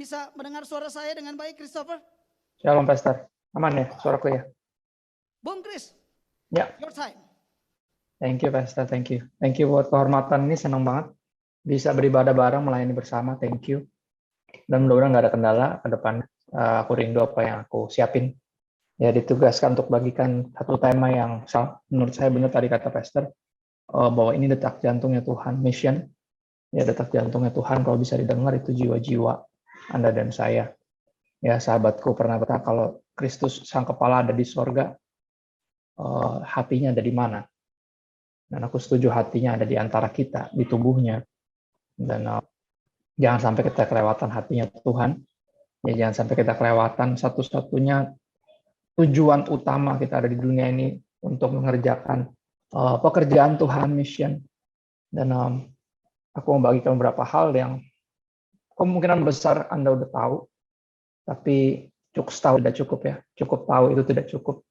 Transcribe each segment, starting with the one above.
bisa mendengar suara saya dengan baik, Christopher? Shalom, Pastor. Aman ya suaraku ya? Bung Chris, Ya. your time. Thank you, Pastor. Thank you. Thank you buat kehormatan ini. Senang banget bisa beribadah bareng, melayani bersama. Thank you. Dan mudah-mudahan nggak ada kendala ke depan. Aku rindu apa yang aku siapin. Ya, ditugaskan untuk bagikan satu tema yang menurut saya benar tadi kata Pastor, bahwa ini detak jantungnya Tuhan, mission. Ya, detak jantungnya Tuhan kalau bisa didengar itu jiwa-jiwa Anda dan saya. Ya, sahabatku pernah berkata kalau Kristus sang kepala ada di sorga, hatinya ada di mana? Dan aku setuju hatinya ada di antara kita, di tubuhnya. Dan jangan sampai kita kelewatan hatinya Tuhan. Ya, jangan sampai kita kelewatan satu-satunya tujuan utama kita ada di dunia ini untuk mengerjakan pekerjaan Tuhan, mission. Dan aku membagikan beberapa hal yang kemungkinan besar Anda udah tahu, tapi cukup tahu tidak cukup ya. Cukup tahu itu tidak cukup.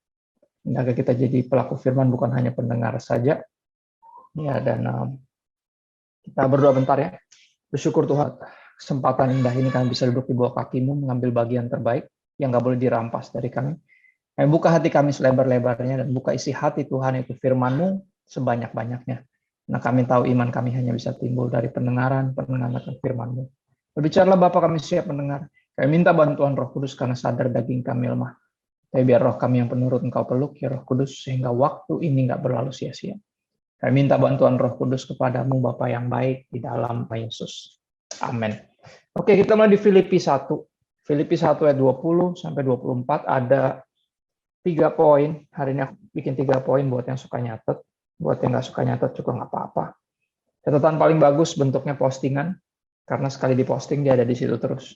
Agar kita jadi pelaku firman bukan hanya pendengar saja. Ya, dan kita berdoa bentar ya. Bersyukur Tuhan, kesempatan indah ini kami bisa duduk di bawah kaki-Mu, mengambil bagian terbaik yang nggak boleh dirampas dari kami. Kami buka hati kami selebar-lebarnya dan buka isi hati Tuhan, itu firman-Mu sebanyak-banyaknya. Nah, kami tahu iman kami hanya bisa timbul dari pendengaran firman-Mu. Berbicaralah Bapa, kami siap mendengar. Kami minta bantuan Roh Kudus karena sadar daging kami lemah. Tapi biar roh kami yang penurut Engkau peluk, ya Roh Kudus, sehingga waktu ini nggak berlalu sia-sia. Kami minta bantuan Roh Kudus kepadamu, Bapa yang baik, di dalam nama Yesus. Amin. Oke, kita mulai di Filipi 1. Filipi 1 ayat 20 sampai 24 ada 3 poin. Hari ini aku bikin 3 poin buat yang suka nyatet. Buat yang nggak suka nyatet juga nggak apa-apa. Catatan paling bagus bentuknya postingan, karena sekali diposting dia ada di situ terus.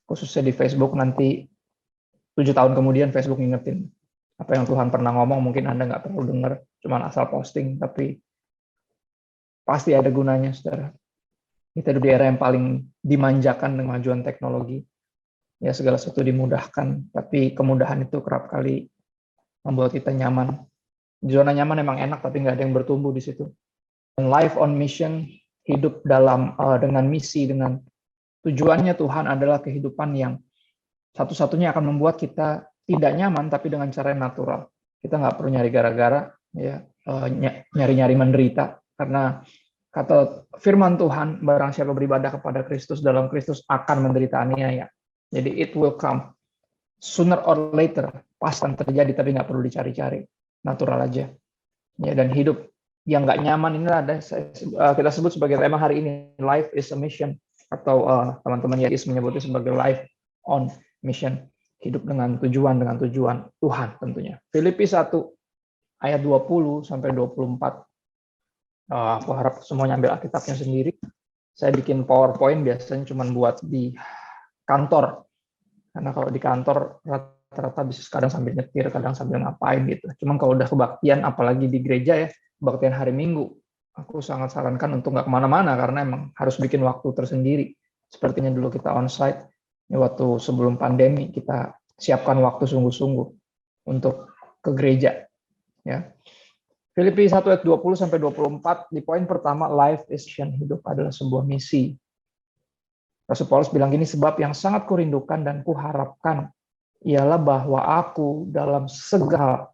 Khususnya di Facebook, nanti 7 tahun kemudian Facebook ngingetin apa yang Tuhan pernah ngomong, mungkin Anda nggak perlu dengar, cuma asal posting, tapi pasti ada gunanya, saudara. Kita di era yang paling dimanjakan dengan kemajuan teknologi. Ya, segala sesuatu dimudahkan, tapi kemudahan itu kerap kali membuat kita nyaman. Zona nyaman memang enak, tapi nggak ada yang bertumbuh di situ. Dan life on mission, hidup dalam dengan misi, dengan tujuannya Tuhan adalah kehidupan yang satu-satunya akan membuat kita tidak nyaman, tapi dengan cara yang natural. Kita nggak perlu nyari gara-gara, ya, nyari-nyari menderita, karena kata firman Tuhan, barang siapa beribadah kepada Kristus, dalam Kristus akan menderita aniaya. Jadi it will come sooner or later, pas akan terjadi, tapi nggak perlu dicari-cari, natural aja. Ya, dan hidup yang nggak nyaman ini ada kita sebut sebagai tema hari ini, life is a mission, atau teman-teman Yesus menyebutnya sebagai life on mission, hidup dengan tujuan Tuhan tentunya. Filipi 1 ayat 20 sampai 24. Aku harap semuanya ambil Alkitabnya sendiri. Saya bikin PowerPoint biasanya cuma buat di kantor. Karena kalau di kantor rata-rata bisa kadang sambil nyetir, kadang sambil ngapain gitu. Cuman kalau udah kebaktian, apalagi di gereja ya, kebaktian hari Minggu, aku sangat sarankan untuk nggak kemana-mana karena emang harus bikin waktu tersendiri. Sepertinya dulu kita onsite, waktu sebelum pandemi kita siapkan waktu sungguh-sungguh untuk ke gereja. Ya. Filipi 1 ayat 20 sampai 24, di poin pertama, life is mission, hidup adalah sebuah misi. Rasul Paulus bilang gini, sebab yang sangat kurindukan dan kuharapkan ialah bahwa aku dalam segala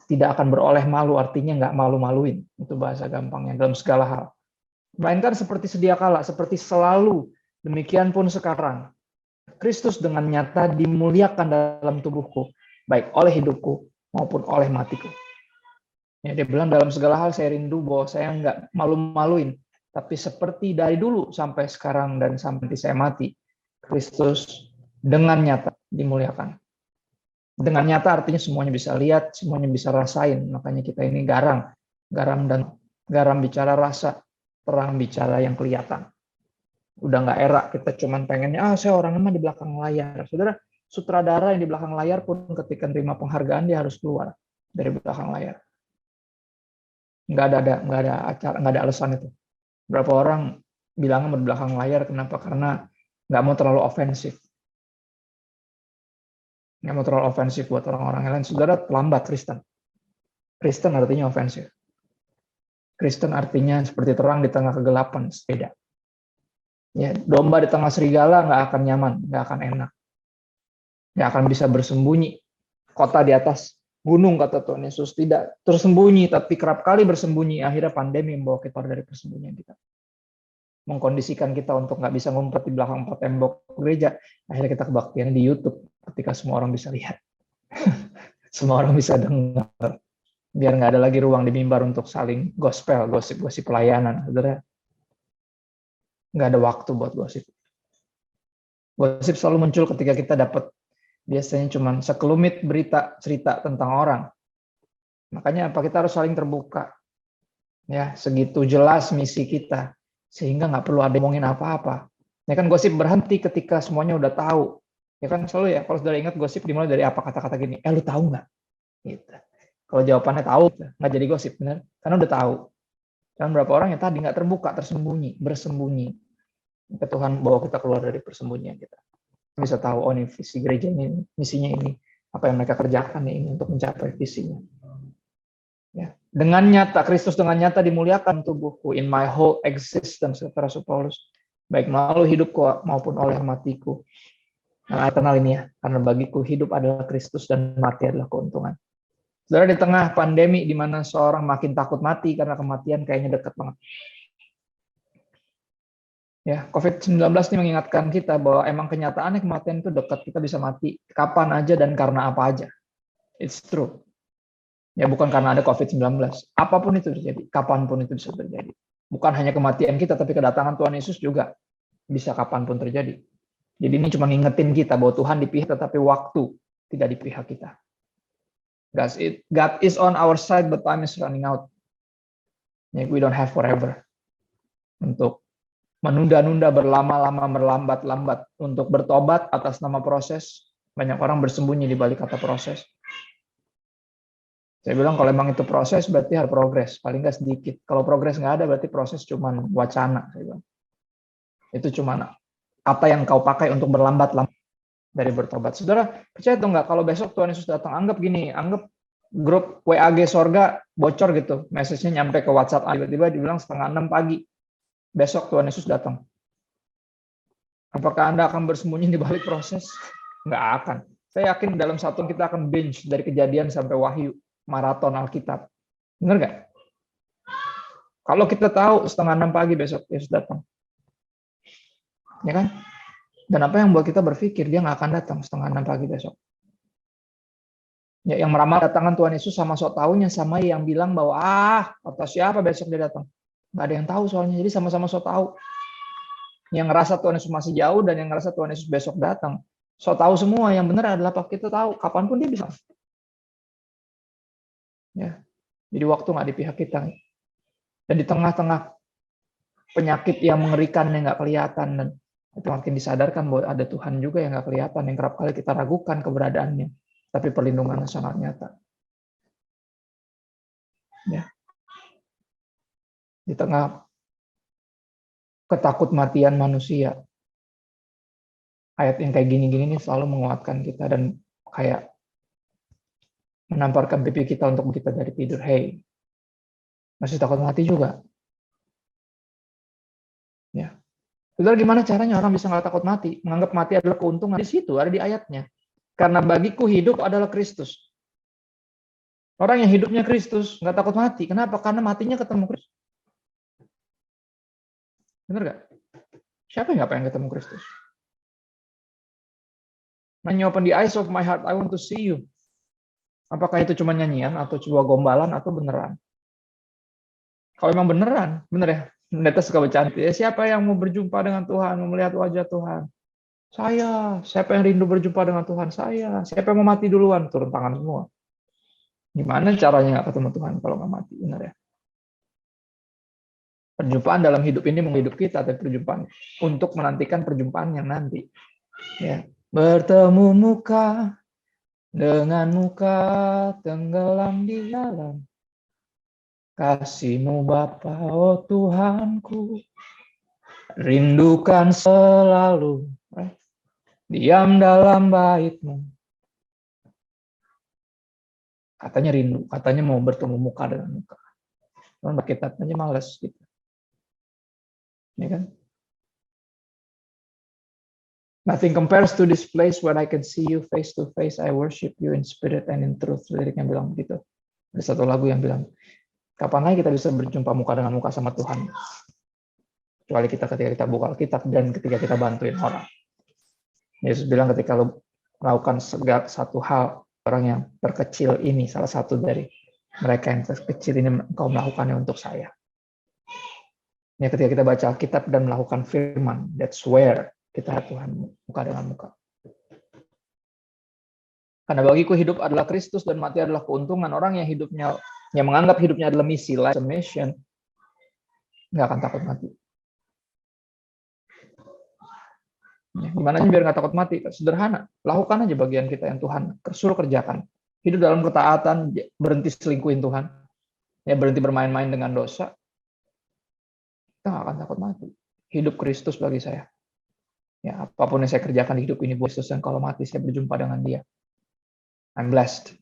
tidak akan beroleh malu, artinya nggak malu-maluin, itu bahasa gampangnya, dalam segala hal. Melainkan seperti sedia kala, seperti selalu, demikian pun sekarang. Kristus dengan nyata dimuliakan dalam tubuhku, baik oleh hidupku maupun oleh matiku. Ya, dia bilang dalam segala hal saya rindu bahwa saya nggak malu-maluin, tapi seperti dari dulu sampai sekarang dan sampai saya mati, Kristus dengan nyata dimuliakan. Dengan nyata artinya semuanya bisa lihat, semuanya bisa rasain. Makanya kita ini garam dan garam bicara rasa, terang bicara yang kelihatan. Udah nggak era kita cuman pengennya saya orangnya mah di belakang layar. Saudara, sutradara yang di belakang layar pun ketika terima penghargaan dia harus keluar dari belakang layar. Nggak ada alasan itu. Berapa orang bilangnya mau di belakang layar, kenapa? Karena nggak mau terlalu ofensif. Nggak mau terlalu ofensif buat orang-orang yang lain. Saudara, lambat Kristen. Kristen artinya ofensif. Kristen artinya seperti terang di tengah kegelapan, beda. Ya, domba di tengah serigala nggak akan nyaman, nggak akan enak, nggak akan bisa bersembunyi. Kota di atas gunung, kata Tuhan Yesus, tidak tersembunyi, tapi kerap kali bersembunyi. Akhirnya pandemi membawa kita dari persembunyian kita, mengkondisikan kita untuk nggak bisa ngumpet di belakang empat tembok gereja. Akhirnya kita kebaktian di YouTube, ketika semua orang bisa lihat, semua orang bisa dengar, biar nggak ada lagi ruang di mimbar untuk saling gospel, gosip-gosip pelayanan. Saudara, nggak ada waktu buat gosip. Gosip selalu muncul ketika kita dapat biasanya cuma sekelumit berita cerita tentang orang. Makanya apa, kita harus saling terbuka. Ya, segitu jelas misi kita, sehingga nggak perlu ada ngomongin apa-apa. Ya kan, gosip berhenti ketika semuanya udah tahu. Ya kan, selalu ya, kalau saudara ingat, gosip dimulai dari apa, kata-kata gini, lu tahu nggak? Gitu. Kalau jawabannya tahu, nggak jadi gosip, benar? Karena udah tahu. Dan berapa orang yang tadi nggak terbuka, tersembunyi, bersembunyi. Maka Tuhan bawa kita keluar dari persembunyian kita. Bisa tahu, oh ini visi gereja ini, misinya ini, apa yang mereka kerjakan ini untuk mencapai visinya. Ya. Dengan nyata, Kristus dengan nyata dimuliakan tubuhku, in my whole existence, kata Rasul Paulus, baik melalui hidupku maupun oleh matiku. Nah, kenal ini ya, karena bagiku hidup adalah Kristus dan mati adalah keuntungan. Saudara, di tengah pandemi di mana seorang makin takut mati karena kematian kayaknya dekat banget. Ya, COVID-19 ini mengingatkan kita bahwa emang kenyataannya kematian itu dekat, kita bisa mati kapan aja dan karena apa aja. It's true. Ya, bukan karena ada COVID-19. Apapun itu terjadi, kapanpun itu bisa terjadi. Bukan hanya kematian kita, tapi kedatangan Tuhan Yesus juga bisa kapanpun terjadi. Jadi ini cuma ngingetin kita bahwa Tuhan di pihak, tetapi waktu tidak di pihak kita. God is on our side, but time is running out. We don't have forever untuk menunda-nunda, berlama-lama, berlambat-lambat untuk bertobat atas nama proses. Banyak orang bersembunyi di balik kata proses. Saya bilang kalau emang itu proses, berarti harus progres, paling nggak sedikit. Kalau progres nggak ada, berarti proses cuma wacana. Saya bilang. Itu cuma apa yang kau pakai untuk berlambat-lambat dari bertobat. Saudara, percaya atau nggak, kalau besok Tuhan Yesus datang, anggap gini, anggap grup WAG Sorga bocor gitu, message-nya nyampe ke WhatsApp, tiba-tiba dibilang 5:30 pagi, besok Tuhan Yesus datang. Apakah Anda akan bersembunyi di balik proses? Nggak akan. Saya yakin dalam satu kita akan binge dari Kejadian sampai Wahyu, maraton Alkitab. Benar nggak? Kalau kita tahu 5:30 pagi besok Yesus datang. Ya kan? Dan apa yang buat kita berpikir dia nggak akan datang 5:30 pagi besok? Ya, yang meramal datangan Tuhan Yesus sama sok taunya, sama yang bilang bahwa kata siapa besok dia datang. Nggak ada yang tahu soalnya, jadi sama-sama sok tahu. Yang ngerasa Tuhan Yesus masih jauh dan yang ngerasa Tuhan Yesus besok datang. Sok tahu semua, yang benar adalah apa kita tahu, kapanpun dia bisa. Ya, jadi waktu nggak di pihak kita. Dan di tengah-tengah penyakit yang mengerikan yang nggak kelihatan, dan itu makin disadarkan bahwa ada Tuhan juga yang nggak kelihatan, yang kerap kali kita ragukan keberadaannya, tapi perlindungannya sangat nyata. Ya. Di tengah ketakut matian manusia, ayat yang kayak gini-gini nih selalu menguatkan kita dan kayak menamparkan pipi kita untuk kita dari tidur. Hey, masih takut mati juga? Ya. Saudara, gimana caranya orang bisa nggak takut mati? Menganggap mati adalah keuntungan. Di situ, ada di ayatnya. Karena bagiku hidup adalah Kristus. Orang yang hidupnya Kristus nggak takut mati. Kenapa? Karena matinya ketemu Kristus. Benar nggak? Siapa yang nggak pengen ketemu Kristus? When you open the eyes of my heart, I want to see you. Apakah itu cuma nyanyian atau coba gombalan atau beneran? Kalau memang beneran, bener ya. Pendeta suka bercanda. Ya, siapa yang mau berjumpa dengan Tuhan, mau melihat wajah Tuhan? Saya. Siapa yang rindu berjumpa dengan Tuhan? Saya. Siapa yang mau mati duluan? Turun tangan semua. Gimana caranya nggak ketemu Tuhan kalau nggak mati? Benar ya. Perjumpaan dalam hidup ini menghidup kita, tapi perjumpaan untuk menantikan perjumpaan yang nanti. Ya. Bertemu muka dengan muka, tenggelam di dalam kasih-Mu Bapa, oh Tuhanku, rindukan selalu diam dalam bait-Mu. Katanya rindu, katanya mau bertemu muka dengan muka. Cuman kita aja males gitu. Ya kan? Nothing compares to this place where I can see you face to face. I worship you in spirit and in truth. Liriknya bilang begitu. Ada satu lagu yang bilang, kapan lagi kita bisa berjumpa muka dengan muka sama Tuhan? Kecuali ketika kita buka Alkitab dan ketika kita bantuin orang. Yesus bilang ketika lo melakukan segala satu hal, orang yang terkecil ini, salah satu dari mereka yang terkecil ini, engkau melakukannya untuk saya. Ya, ketika kita baca Alkitab dan melakukan firman, that's where kita Tuhan muka dengan muka. Karena bagiku hidup adalah Kristus dan mati adalah keuntungan. Orang yang menganggap hidupnya adalah misi, life mission, nggak akan takut mati. Ya, gimana aja biar nggak takut mati? Sederhana, lakukan aja bagian kita yang Tuhan suruh kerjakan. Hidup dalam ketaatan, berhenti selingkuhin Tuhan, ya berhenti bermain-main dengan dosa. Kita nggak akan takut mati. Hidup Kristus bagi saya. Ya, apapun yang saya kerjakan di hidup ini buat Kristus, dan kalau mati saya berjumpa dengan Dia. I'm blessed.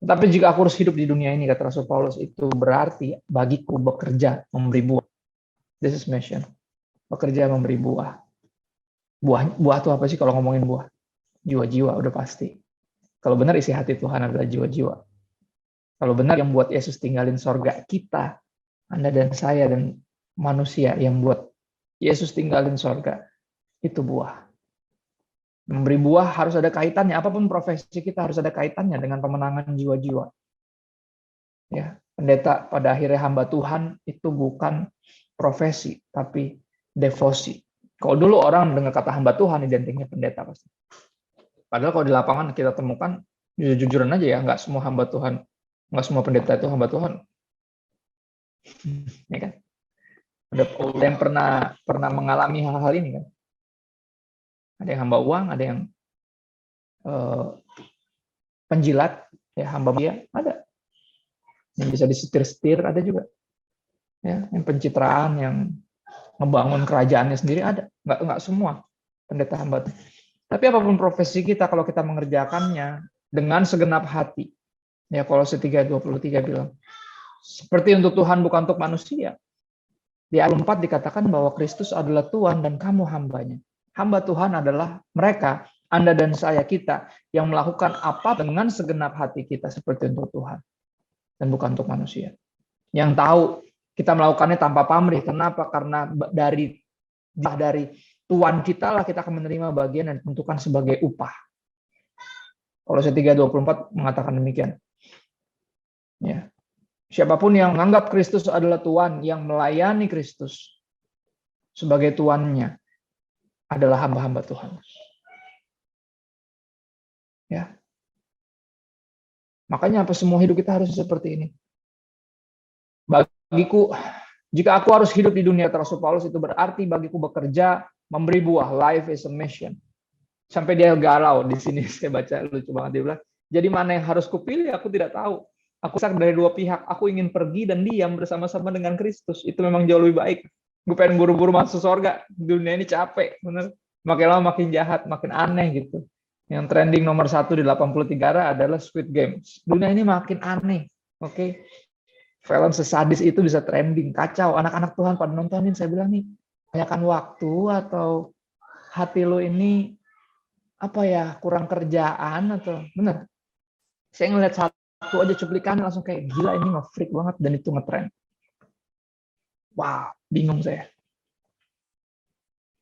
Tapi jika aku harus hidup di dunia ini, kata Rasul Paulus, itu berarti bagiku bekerja, memberi buah. This is mission. Bekerja, memberi buah. Buah itu apa sih kalau ngomongin buah? Jiwa-jiwa, udah pasti. Kalau benar isi hati Tuhan adalah jiwa-jiwa. Kalau benar yang buat Yesus tinggalin sorga kita, Anda dan saya dan manusia yang buat Yesus tinggalin sorga, itu buah. Memberi buah harus ada kaitannya, apapun profesi kita harus ada kaitannya dengan pemenangan jiwa-jiwa. Ya, pendeta pada akhirnya hamba Tuhan itu bukan profesi, tapi devosi. Kalau dulu orang dengar kata hamba Tuhan, identiknya pendeta pasti. Padahal kalau di lapangan kita temukan, jujur-jujuran aja ya, nggak semua hamba Tuhan, nggak semua pendeta itu hamba Tuhan. Ya kan? Ada yang pernah mengalami hal-hal ini kan? Ada yang hamba uang, ada yang penjilat, ya hamba dia ada. Yang bisa disetir-setir ada juga. Ya, yang pencitraan, yang membangun kerajaannya sendiri ada. Nggak semua pendeta hamba. Tapi apapun profesi kita, kalau kita mengerjakannya dengan segenap hati, ya Kolose 3:23 bilang, seperti untuk Tuhan bukan untuk manusia. Di ayat 4 dikatakan bahwa Kristus adalah Tuhan dan kamu hambanya. Hamba Tuhan adalah mereka, Anda dan saya, kita, yang melakukan apa dengan segenap hati kita seperti untuk Tuhan. Dan bukan untuk manusia. Yang tahu kita melakukannya tanpa pamrih. Kenapa? Karena dari Tuhan kita lah kita akan menerima bagian dan ditentukan sebagai upah. Kolose 3:24 mengatakan demikian. Ya. Siapapun yang menganggap Kristus adalah Tuhan, yang melayani Kristus sebagai Tuannya, adalah hamba-hamba Tuhan. Ya. Makanya apa semua hidup kita harus seperti ini. Bagiku, jika aku harus hidup di dunia, Rasul Paulus, itu berarti bagiku bekerja, memberi buah. Life is a mission. Sampai dia galau di sini, saya baca lucu banget, dia bilang, jadi mana yang harus kupilih? Aku tidak tahu. Aku sak dari dua pihak. Aku ingin pergi dan diam bersama-sama dengan Kristus. Itu memang jauh lebih baik. Gue pengen buru-buru masuk surga. Dunia ini capek, bener. Makin lama makin jahat, makin aneh gitu. Yang trending nomor 1 di 83 negara adalah Squid Games. Dunia ini makin aneh, oke? Film sesadis itu bisa trending, kacau. Anak-anak Tuhan pada nontonin, saya bilang nih, banyakkan waktu atau hati lo ini apa ya, kurang kerjaan atau bener? Saya ngeliat satu aja cuplikan langsung kayak gila, ini nge-freak banget dan itu nge-trend. Wow, bingung saya.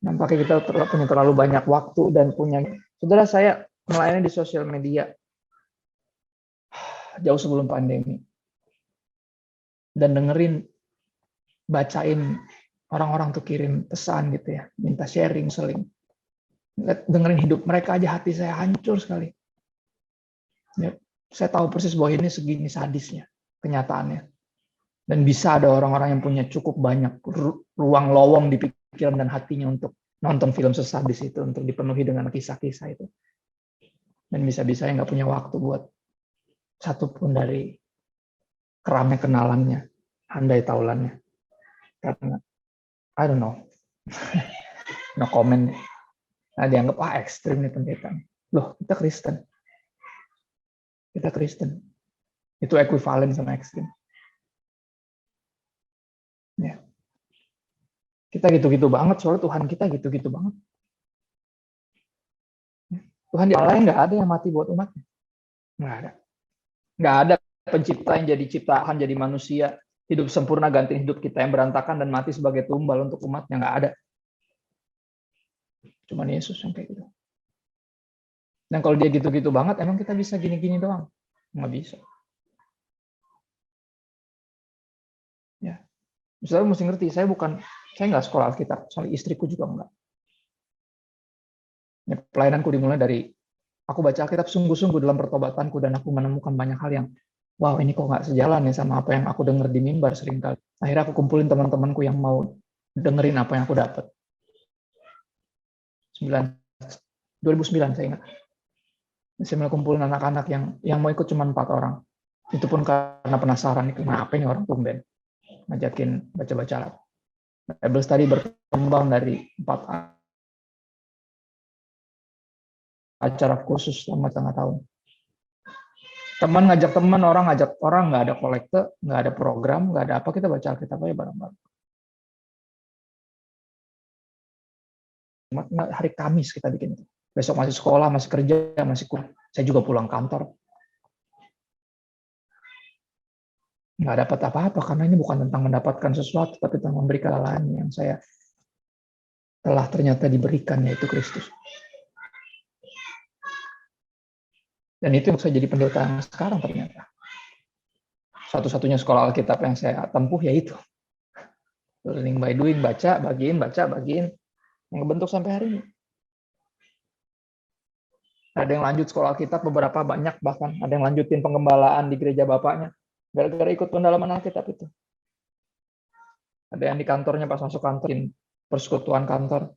Nampaknya kita punya terlalu banyak waktu dan punya. Saudara, saya melayani di sosial media jauh sebelum pandemi. Dan dengerin, bacain orang-orang tuh kirim pesan gitu ya, minta sharing, seling. Dengerin hidup mereka aja hati saya hancur sekali. Ya, saya tahu persis bahwa ini segini sadisnya kenyataannya. Dan bisa ada orang-orang yang punya cukup banyak ruang lowong di pikiran dan hatinya untuk nonton film sesadis itu, untuk dipenuhi dengan kisah-kisah itu. Dan bisa-bisa nggak punya waktu buat satupun dari keramnya kenalannya, handai taulannya. Karena, I don't know, no comment. Nah, dianggap, ekstrim nih pendeta. Loh, kita Kristen. Kita Kristen. Itu ekuivalen sama ekstrim. Ya. Kita gitu-gitu banget, soalnya Tuhan kita gitu-gitu banget. Tuhan yang lain nggak ada yang mati buat umatnya. Nggak ada. Nggak ada pencipta yang jadi ciptaan, jadi manusia, hidup sempurna, ganti hidup kita yang berantakan dan mati sebagai tumbal untuk umatnya. Nggak ada. Cuman Yesus yang kayak gitu. Dan kalau dia gitu-gitu banget, emang kita bisa gini-gini doang? Nggak bisa. Ya. Misalnya mesti ngerti, saya nggak sekolah Alkitab, soalnya istriku juga nggak. Ya, pelayananku dimulai dari aku baca Alkitab sungguh-sungguh dalam pertobatanku dan aku menemukan banyak hal yang wow, ini kok nggak sejalan ya sama apa yang aku dengar di mimbar seringkali. Akhirnya aku kumpulin teman-temanku yang mau dengerin apa yang aku dapat. 2009 saya ingat. Saya mulai kumpulin anak-anak yang mau ikut cuma 4 orang. Itu pun karena penasaran, kenapa ini orang tumben ngajakin baca-baca. Bible study berkembang dari 4 acara kursus selama setengah tahun. Teman ngajak teman, orang ngajak orang, nggak ada kolekte, nggak ada program, nggak ada apa, kita baca Alkitab aja bareng-bareng. Hari Kamis kita bikin itu. Besok masih sekolah, masih kerja, masih kuliah. Saya juga pulang kantor. Nggak dapat apa-apa, karena ini bukan tentang mendapatkan sesuatu, tapi tentang memberi kelahiran yang saya telah ternyata diberikan, yaitu Kristus. Dan itu yang saya jadi pendeta yang sekarang ternyata. Satu-satunya sekolah Alkitab yang saya tempuh yaitu learning by doing, baca, bagiin, yang bentuk sampai hari ini. Ada yang lanjut sekolah Alkitab, beberapa banyak bahkan. Ada yang lanjutin pengembalaan di gereja bapaknya, gara-gara ikut pendalaman Alkitab itu. Ada yang di kantornya pas masuk kantor, persekutuan kantor.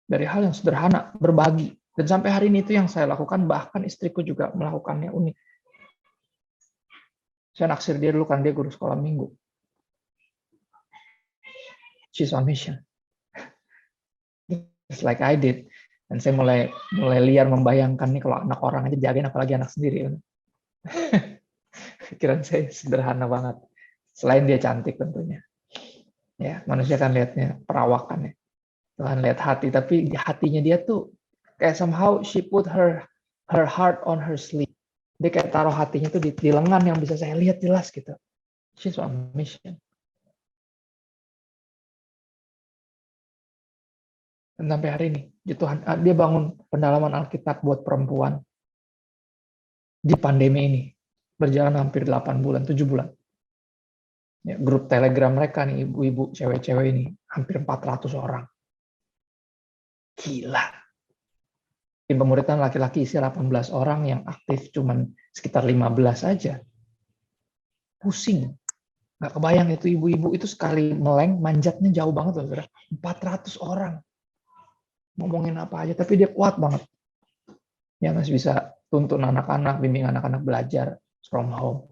Dari hal yang sederhana, berbagi. Dan sampai hari ini itu yang saya lakukan, bahkan istriku juga melakukannya unik. Saya naksir dia dulu kan dia guru sekolah minggu. She's on mission. Just like I did. Dan saya mulai liar membayangkan nih kalau anak orang aja jagain apalagi anak sendiri. Pikiran saya sederhana banget. Selain dia cantik tentunya. Ya, manusia kan lihatnya perawakannya. Tuhan lihat hati, tapi hatinya dia tuh kayak somehow she put her heart on her sleeve. Dia kayak taruh hatinya tuh di lengan yang bisa saya lihat jelas gitu. She's on mission. Dan sampai hari ini, Tuhan, dia bangun pendalaman Alkitab buat perempuan di pandemi ini. Berjalan hampir 8 bulan, 7 bulan. Ya, grup Telegram mereka nih, ibu-ibu, cewek-cewek ini, hampir 400 orang. Gila. Tim pemuritan laki-laki isi 18 orang, yang aktif cuman sekitar 15 aja. Pusing. Nggak kebayang itu ibu-ibu itu sekali meleng, manjatnya jauh banget loh, saudara. 400 orang. Ngomongin apa aja, tapi dia kuat banget. Ya masih bisa tuntun anak-anak, bimbing anak-anak belajar from home.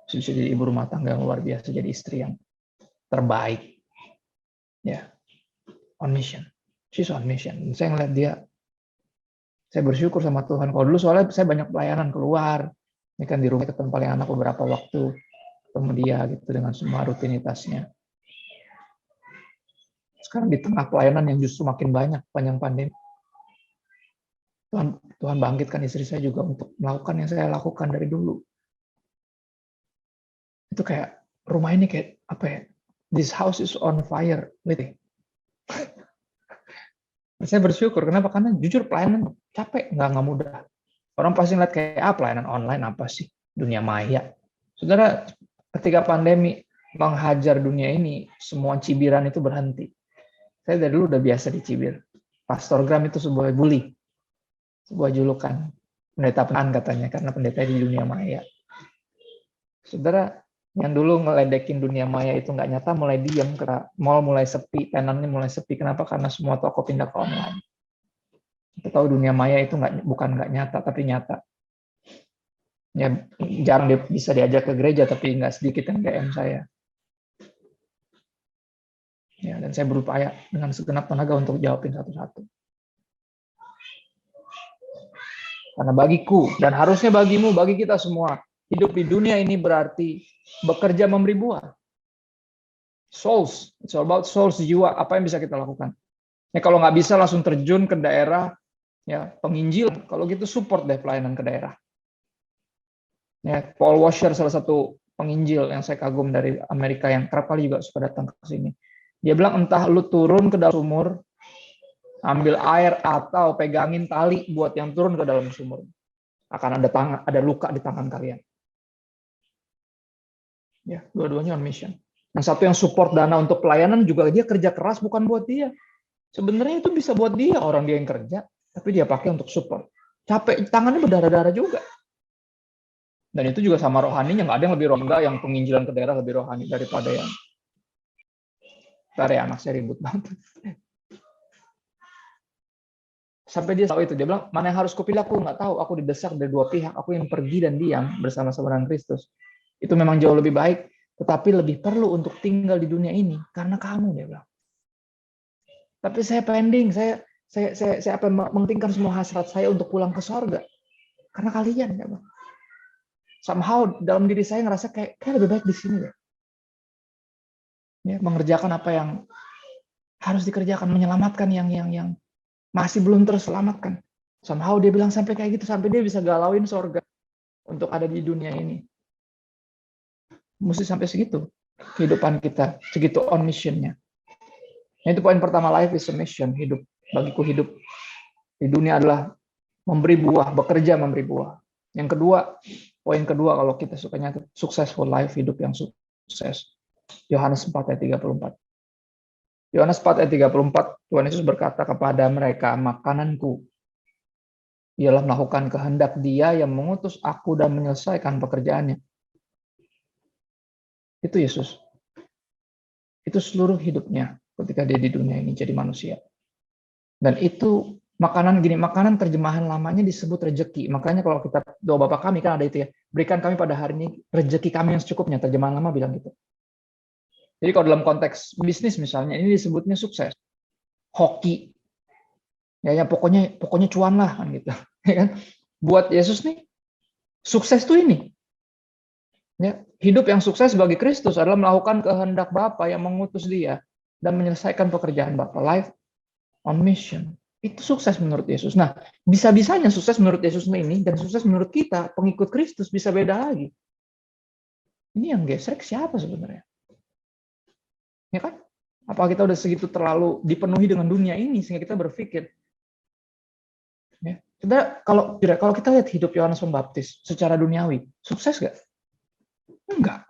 Bisa jadi ibu rumah tangga yang luar biasa, jadi istri yang terbaik. Ya, on mission. She's on mission. Saya ngeliat dia, saya bersyukur sama Tuhan. Kalau dulu soalnya saya banyak pelayanan keluar. Ini kan di rumah ketemu paling anak beberapa waktu. Ketemu dia gitu dengan semua rutinitasnya. Sekarang di tengah pelayanan yang justru makin banyak, panjang pandemi. Tuhan bangkitkan istri saya juga untuk melakukan yang saya lakukan dari dulu. Itu kayak, rumah ini kayak, apa ya, this house is on fire. Gitu. Saya bersyukur, kenapa? Karena jujur pelayanan capek, nggak mudah. Orang pasti ngeliat kayak, pelayanan online apa sih? Dunia maya. Saudara, ketika pandemi menghajar dunia ini, semua cibiran itu berhenti. Saya dari dulu udah biasa dicibir. Pastor Gram itu sebuah bully. Sebuah julukan. Pendeta penan katanya, karena pendeta di dunia maya. Saudara, yang dulu ngeledekin dunia maya itu nggak nyata, mulai diam, karena mall mulai sepi, tenannya mulai sepi. Kenapa? Karena semua toko pindah ke online. Kita tahu dunia maya itu bukan nggak nyata, tapi nyata. Ya, jarang bisa diajak ke gereja, tapi nggak sedikit yang DM saya. Ya, dan saya berupaya dengan segenap tenaga untuk jawabin satu-satu. Karena bagiku, dan harusnya bagimu, bagi kita semua, hidup di dunia ini berarti bekerja memberi buah. Souls, it's all about souls, jiwa. Apa yang bisa kita lakukan? Ya kalau nggak bisa langsung terjun ke daerah, ya penginjil. Kalau gitu support deh pelayanan ke daerah. Ya, Paul Washer salah satu penginjil yang saya kagum dari Amerika yang kerap kali juga suka datang ke sini. Dia bilang entah lu turun ke dalam sumur, ambil air atau pegangin tali buat yang turun ke dalam sumur. Akan ada luka di tangan kalian. Ya, dua-duanya on mission. Yang satu yang support dana untuk pelayanan juga dia kerja keras bukan buat dia. Sebenarnya itu bisa buat dia, orang dia yang kerja, tapi dia pakai untuk support. Capek, tangannya berdarah-darah juga. Dan itu juga sama rohaninya, nggak ada yang lebih rohani, yang penginjilan ke daerah lebih rohani daripada yang anak saya ribut banget. Sampai dia tahu itu, dia bilang, mana yang harus kupilih, aku nggak tahu, aku didesak dari dua pihak, aku yang pergi dan diam bersama-sama dengan Kristus. Itu memang jauh lebih baik, tetapi lebih perlu untuk tinggal di dunia ini, karena kamu, dia bilang. Tapi saya pending, saya akan mentingkan semua hasrat saya untuk pulang ke sorga. Karena kalian, dia bilang. Somehow dalam diri saya ngerasa kayak lebih baik di sini. Ya, mengerjakan apa yang harus dikerjakan, menyelamatkan yang masih belum terselamatkan. Somehow dia bilang sampai kayak gitu, sampai dia bisa galauin sorga untuk ada di dunia ini. Mesti sampai segitu kehidupan kita, segitu on mission-nya. Nah, itu poin pertama, life is a mission. Hidup, bagiku hidup di dunia adalah memberi buah, bekerja memberi buah. Yang kedua, poin kedua kalau kita sukanya successful life, hidup yang sukses. Yohanes 4 ayat 34. Yohanes 4 ayat 34, Tuhan Yesus berkata kepada mereka, makananku ialah melakukan kehendak Dia yang mengutus aku dan menyelesaikan pekerjaannya. Itu Yesus. Itu seluruh hidupnya ketika dia di dunia ini jadi manusia. Dan itu makanan terjemahan lamanya disebut rejeki. Makanya kalau kita doa Bapa kami kan ada itu ya, berikan kami pada hari ini rejeki kami yang secukupnya. Terjemahan lama bilang gitu. Jadi kalau dalam konteks bisnis misalnya, ini disebutnya sukses. Hoki. Ya pokoknya cuan lah kan gitu. Ya kan? Buat Yesus nih, sukses tuh ini. Ya, hidup yang sukses bagi Kristus adalah melakukan kehendak Bapa yang mengutus Dia dan menyelesaikan pekerjaan Bapa. Life on mission. Itu sukses menurut Yesus. Nah, bisa-bisanya sukses menurut Yesus ini dan sukses menurut kita, pengikut Kristus, bisa beda lagi. Ini yang gesrek siapa sebenarnya? Ya kan? Apa kita udah segitu terlalu dipenuhi dengan dunia ini sehingga kita berpikir, ya, kalau kita lihat hidup Yohanes Pembaptis secara duniawi, sukses nggak? Enggak.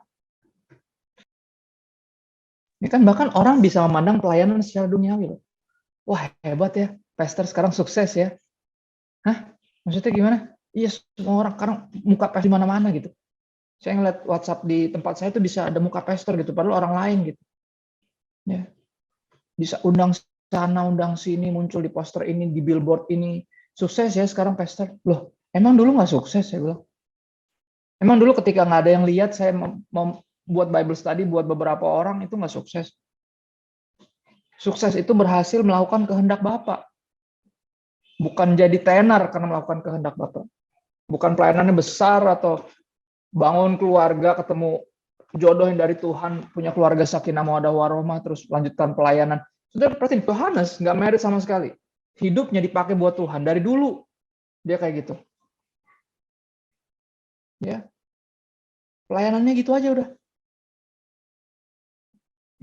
Ini kan bahkan orang bisa memandang pelayanan secara duniawi loh. Wah, hebat ya, pastor sekarang sukses ya. Hah? Maksudnya gimana? Iya, semua orang sekarang muka pastor di mana-mana gitu. Saya ngeliat WhatsApp di tempat saya itu bisa ada muka pastor gitu, padahal orang lain gitu. Ya. Bisa undang sana, undang sini, muncul di poster ini, di billboard ini. Sukses ya sekarang pastor. Loh, emang dulu nggak sukses, saya bilang. Emang dulu ketika nggak ada yang lihat, saya mau buat Bible study buat beberapa orang, itu nggak sukses. Sukses itu berhasil melakukan kehendak Bapa. Bukan jadi tenar karena melakukan kehendak Bapa. Bukan pelayanannya besar atau bangun keluarga, ketemu jodoh yang dari Tuhan, punya keluarga sakinah mawaddah warahmah, terus lanjutkan pelayanan. Sudah perhatiin, Yohanes nggak merit sama sekali. Hidupnya dipakai buat Tuhan. Dari dulu dia kayak gitu. Ya. Pelayanannya gitu aja udah.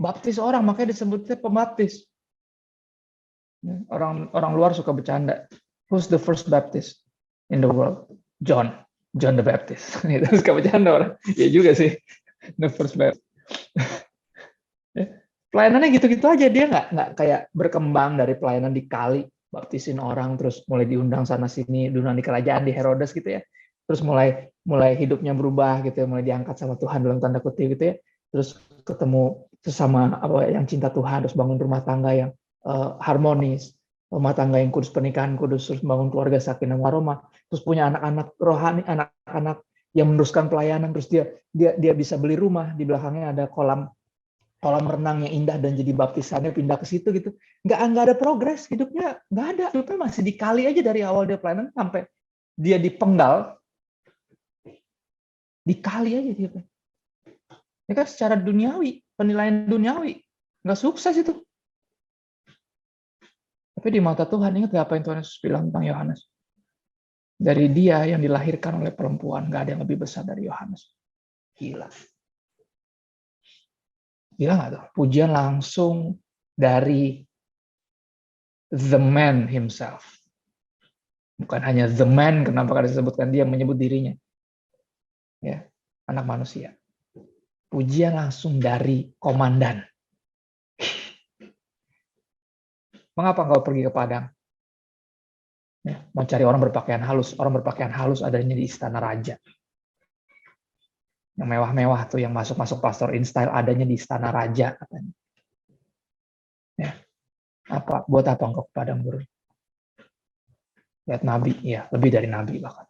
Baptis orang, makanya disebutnya pembaptis. Orang luar suka bercanda. Who's the first Baptist in the world? John the Baptist. Itu suka bercanda orang. Ya juga sih. The first Baptist. Pelayanannya gitu-gitu aja, dia nggak kayak berkembang dari pelayanan di kali, baptisin orang, terus mulai diundang sana sini, diundang di kerajaan di Herodes gitu ya, terus mulai hidupnya berubah gitu ya, mulai diangkat sama Tuhan dalam tanda kutip gitu ya, terus ketemu sesama yang cinta Tuhan, terus bangun rumah tangga yang harmonis, rumah tangga yang kudus, pernikahan kudus, terus bangun keluarga sakinah warahmah, terus punya anak-anak rohani, anak-anak yang meneruskan pelayanan, terus dia bisa beli rumah, di belakangnya ada kolam renang yang indah dan jadi baptisannya pindah ke situ gitu. Nggak ada progres, hidupnya nggak ada. Hidupnya masih dikali aja dari awal dia pelayanan sampai dia dipenggal, dikali aja hidupnya. Ini kan secara duniawi penilaian duniawi. Nggak sukses itu. Tapi di mata Tuhan, ingat gak apa yang Tuhan Yesus bilang tentang Yohanes? Dari dia yang dilahirkan oleh perempuan, nggak ada yang lebih besar dari Yohanes. Gila. Gila nggak tuh? Pujian langsung dari the man himself. Bukan hanya the man, kenapa kada disebutkan dia menyebut dirinya. Ya, anak manusia. Pujian langsung dari komandan. Mengapa engkau pergi ke padang? Ya, mau cari orang berpakaian halus. Orang berpakaian halus adanya di istana raja. Yang mewah-mewah tuh, yang masuk-masuk pastor in style adanya di istana raja katanya. Ya. Buat apa engkau ke padang gurun? Lihat nabi, ya lebih dari nabi bahkan.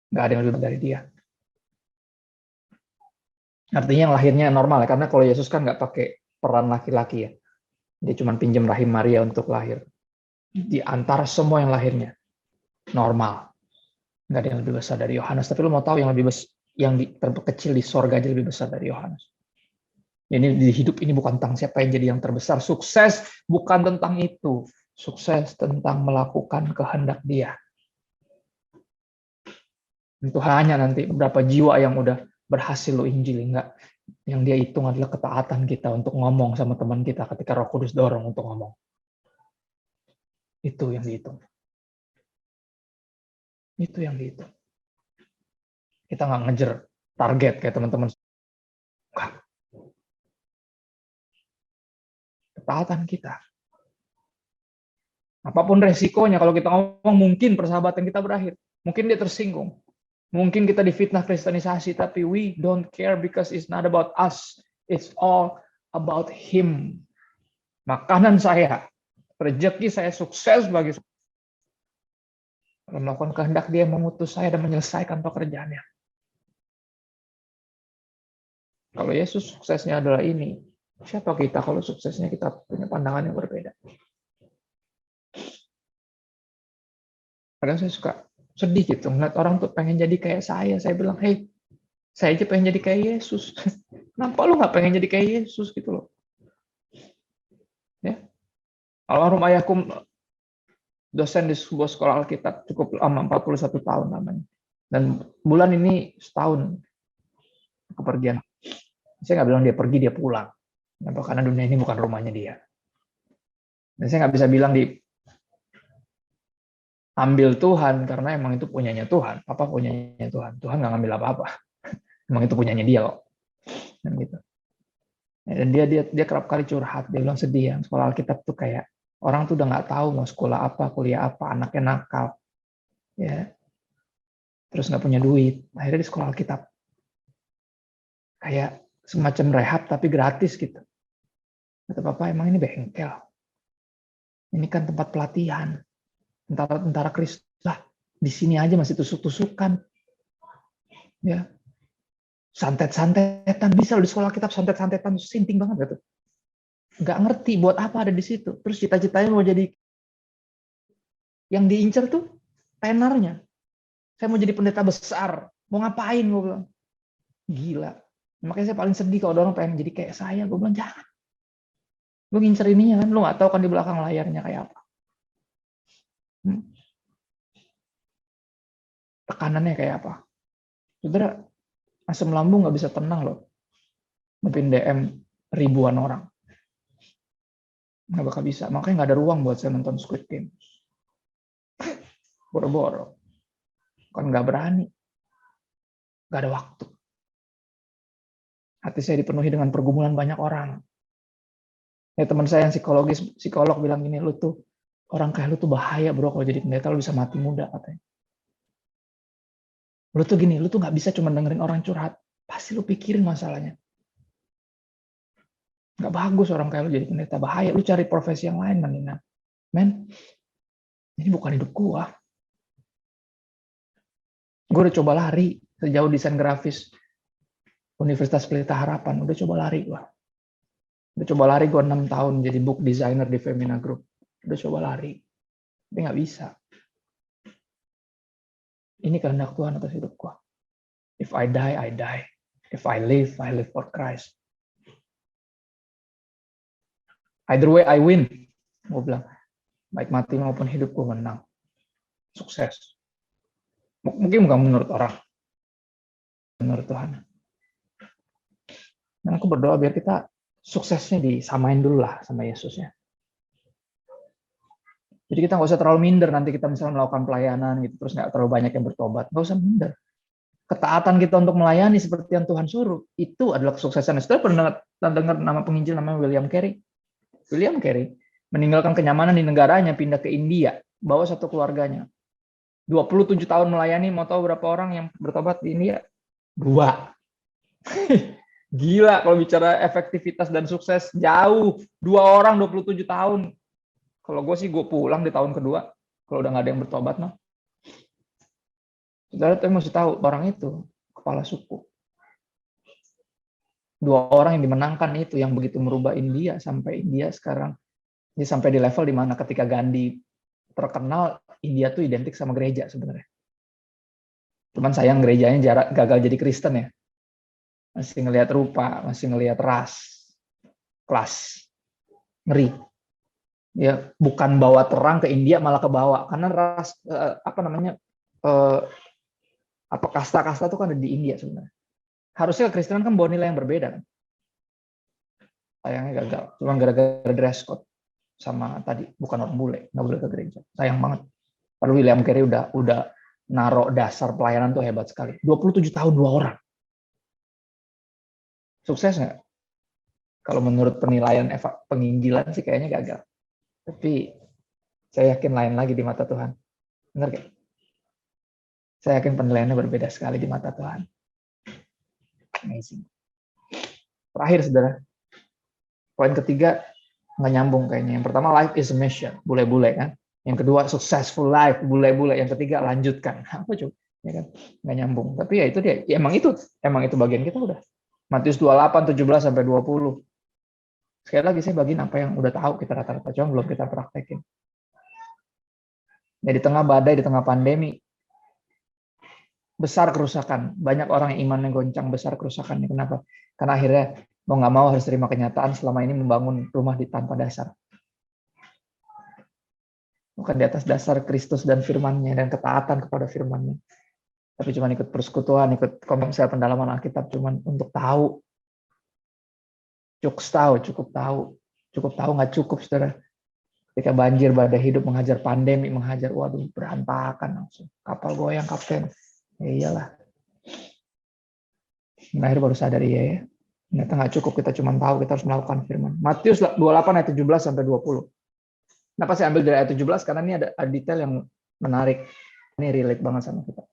Nggak ada yang lebih dari dia. Artinya yang lahirnya normal ya, karena kalau Yesus kan nggak pakai peran laki-laki ya. Dia cuma pinjam rahim Maria untuk lahir. Di antara semua yang lahirnya normal. Nggak ada yang lebih besar dari Yohanes. Tapi lo mau tahu yang lebih besar, yang terkecil di sorga aja lebih besar dari Yohanes. Ini di hidup ini bukan tentang siapa yang jadi yang terbesar. Sukses bukan tentang itu. Sukses tentang melakukan kehendak dia. Itu hanya nanti berapa jiwa yang udah berhasil lo injili. Enggak. Yang dia hitung adalah ketaatan kita untuk ngomong sama teman kita ketika Roh Kudus dorong untuk ngomong. Itu yang dihitung. Itu yang dihitung. Kita nggak ngejar target kayak teman-teman. Ketaatan kita. Apapun resikonya, kalau kita ngomong mungkin persahabatan kita berakhir. Mungkin dia tersinggung. Mungkin kita difitnah kristenisasi, tapi we don't care because it's not about us. It's all about him. Makanan saya, rezeki saya, sukses bagi melakukan kehendak dia mengutus saya dan menyelesaikan pekerjaannya. Kalau Yesus suksesnya adalah ini, siapa kita kalau suksesnya kita punya pandangan yang berbeda? Kadang saya suka sedih gitu, ngeliat orang tuh pengen jadi kayak saya. Saya bilang, hey, saya aja pengen jadi kayak Yesus. Kenapa lu nggak pengen jadi kayak Yesus gitu loh? Ya, almarhum ayahku dosen di sebuah sekolah Alkitab cukup lama, 41 tahun namanya. Dan bulan ini setahun kepergian. Saya nggak bilang dia pergi, dia pulang. Kenapa? Karena dunia ini bukan rumahnya dia. Dan saya nggak bisa bilang ambil Tuhan, karena emang itu punyanya Tuhan. Apa punyanya Tuhan? Tuhan nggak ngambil apa-apa. Emang itu punyanya dia kok. Dan gitu. Dan dia kerap kali curhat. Dia bilang sedih ya. Sekolah Alkitab tuh kayak orang tuh udah nggak tahu mau sekolah apa, kuliah apa, anaknya nakal. Ya. Terus nggak punya duit. Akhirnya di sekolah Alkitab. Kayak semacam rehab tapi gratis gitu. Kata Papa, emang ini bengkel. Ini kan tempat pelatihan. Tentara Kristus. Lah, di sini aja masih tusuk-tusukan. Ya. Santet-santetan. Bisa loh di sekolah Alkitab santet-santetan. Sinting banget gitu. Nggak ngerti buat apa ada di situ. Terus cita-citanya mau jadi, yang diincar tuh tenornya. Saya mau jadi pendeta besar. Mau ngapain gue bilang. Gila. Makanya saya paling sedih kalau orang pengen jadi kayak saya. Gue bilang jangan. Lu ngincer ininya kan. Lu nggak tahu kan di belakang layarnya kayak apa. Tekanannya kayak apa. Saudara, asam lambung nggak bisa tenang loh. Nge-pin DM ribuan orang. Nggak bakal bisa. Makanya nggak ada ruang buat saya nonton Squid Game. Boro-boro. Kan nggak berani. Nggak ada waktu. Hati saya dipenuhi dengan pergumulan banyak orang. Ya teman saya yang psikolog bilang gini, lu tuh, orang kayak lu tuh bahaya bro, kalau jadi pendeta lu bisa mati muda katanya. Lu tuh gini, lu tuh nggak bisa cuma dengerin orang curhat. Pasti lu pikirin masalahnya. Nggak bagus orang kayak lu jadi pendeta, bahaya. Lu cari profesi yang lain mendingan. Men, ini bukan hidup gua. Gue udah coba lari sejauh desain grafis Universitas Pelita Harapan, udah coba lari gua. Udah coba lari gue 6 tahun jadi book designer di Femina Group. Udah coba lari. Tapi nggak bisa. Ini kehendak Tuhan atas hidup gue. If I die, I die. If I live for Christ. Either way I win. Gue bilang, baik mati maupun hidup gue menang. Sukses. Mungkin bukan menurut orang, menurut Tuhan. Dan aku berdoa biar kita suksesnya disamain dulu lah sama Yesus ya. Jadi kita nggak usah terlalu minder nanti kita misalnya melakukan pelayanan gitu, terus nggak terlalu banyak yang bertobat. Nggak usah minder. Ketaatan kita untuk melayani seperti yang Tuhan suruh, itu adalah kesuksesan. Setelah pernah dengar nama penginjil namanya William Carey. William Carey meninggalkan kenyamanan di negaranya, pindah ke India, bawa satu keluarganya. 27 tahun melayani, mau tahu berapa orang yang bertobat di India? 2. Gila kalau bicara efektivitas dan sukses, jauh. 2 orang 27 tahun. Kalau gue sih gue pulang di tahun kedua, kalau udah nggak ada yang bertobat. No. Saudara tuh mesti tahu, orang itu kepala suku. 2 orang yang dimenangkan itu, yang begitu merubah India, sampai India sekarang, ini sampai di level dimana ketika Gandhi terkenal, India tuh identik sama gereja sebenarnya. Cuman sayang gerejanya gagal jadi Kristen ya. Masih ngelihat rupa, masih ngelihat ras, kelas, ngeri. Ya bukan bawa terang ke India malah ke bawah, karena ras kasta-kasta itu kan ada di India sebenarnya. Harusnya Kristen kan bawa nilai yang berbeda kan. Sayangnya gagal. Cuma gara-gara dress code sama tadi bukan orang bule, nggak boleh ke gereja. Sayang banget. Padahal William Carey udah naruh dasar pelayanan tuh hebat sekali. 27 tahun 2 orang. Sukses nggak? Kalau menurut penilaian penginjilan sih kayaknya gagal. Tapi saya yakin lain lagi di mata Tuhan. Benar gak? Saya yakin penilaiannya berbeda sekali di mata Tuhan. Amazing. Terakhir, saudara. Poin ketiga, nggak nyambung kayaknya. Yang pertama, life is a mission. Bule-bule kan. Yang kedua, successful life. Bule-bule. Yang ketiga, lanjutkan. Apa coba? Ya kan? Nggak nyambung. Tapi ya itu dia. Ya, emang itu bagian kita udah. Matius 28, 17-20. Sekali lagi saya bagiin apa yang udah tahu kita rata-rata. Cuma belum kita praktekin. Ya, di tengah badai, di tengah pandemi, besar kerusakan. Banyak orang yang imannya goncang, besar kerusakannya. Kenapa? Karena akhirnya mau nggak mau harus terima kenyataan selama ini membangun rumah tanpa dasar. Bukan di atas dasar Kristus dan firman-Nya dan ketaatan kepada firman-Nya. Tapi cuma ikut persekutuan, ikut komersial pendalaman Alkitab cuma untuk tahu. Cukup tahu nggak cukup, saudara. Ketika banjir, badai hidup, menghajar pandemi, waduh berantakan langsung. Kapal goyang, kapten. Ya iyalah. Akhirnya baru sadar ya. Ternyata nggak cukup, kita cuma tahu, kita harus melakukan firman. Matius 28 ayat 17-20. Kenapa saya ambil dari ayat 17? Karena ini ada detail yang menarik. Ini relate banget sama kita.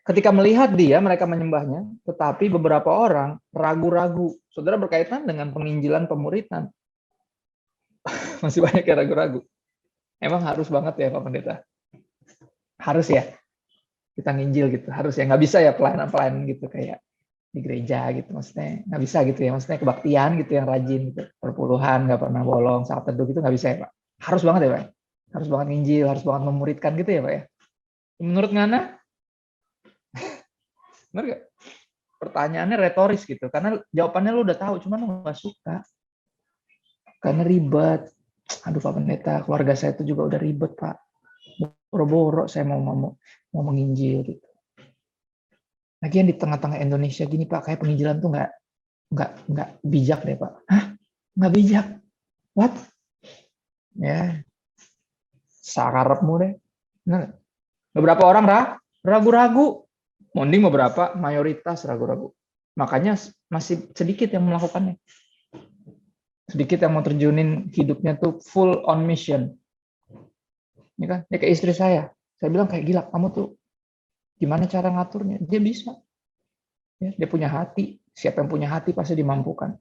Ketika melihat dia, mereka menyembahnya, tetapi beberapa orang ragu-ragu. Saudara, berkaitan dengan penginjilan pemuritan. Masih banyak yang ragu-ragu. Emang harus banget ya Pak Pendeta? Harus ya? Kita nginjil gitu, harus ya. Nggak bisa ya pelayanan-pelayanan gitu kayak di gereja gitu. Maksudnya nggak bisa gitu ya. Maksudnya kebaktian gitu yang rajin gitu. Perpuluhan, nggak pernah bolong, saat teduh gitu nggak bisa ya Pak? Harus banget ya Pak? Harus banget nginjil, harus banget memuridkan gitu ya Pak ya? Menurut Ngana? Benar gak? Pertanyaannya retoris gitu, karena jawabannya lu udah tahu, cuman lu nggak suka. Karena ribet. Aduh Pak Pendeta, keluarga saya itu juga udah ribet Pak. Boro-boro saya mau menginjil gitu. Lagian di tengah-tengah Indonesia gini Pak, kayak penginjilan tuh nggak bijak deh Pak. Hah? Nggak bijak? What? Ya, sakarepmu deh. Nah, beberapa orang ragu-ragu. Monding beberapa, mayoritas ragu-ragu. Makanya masih sedikit yang melakukannya. Sedikit yang mau terjunin hidupnya tuh full on mission. Ya kan? Ya kayak istri saya. Saya bilang kayak gila, kamu tuh gimana cara ngaturnya? Dia bisa. Ya, dia punya hati. Siapa yang punya hati pasti dimampukan.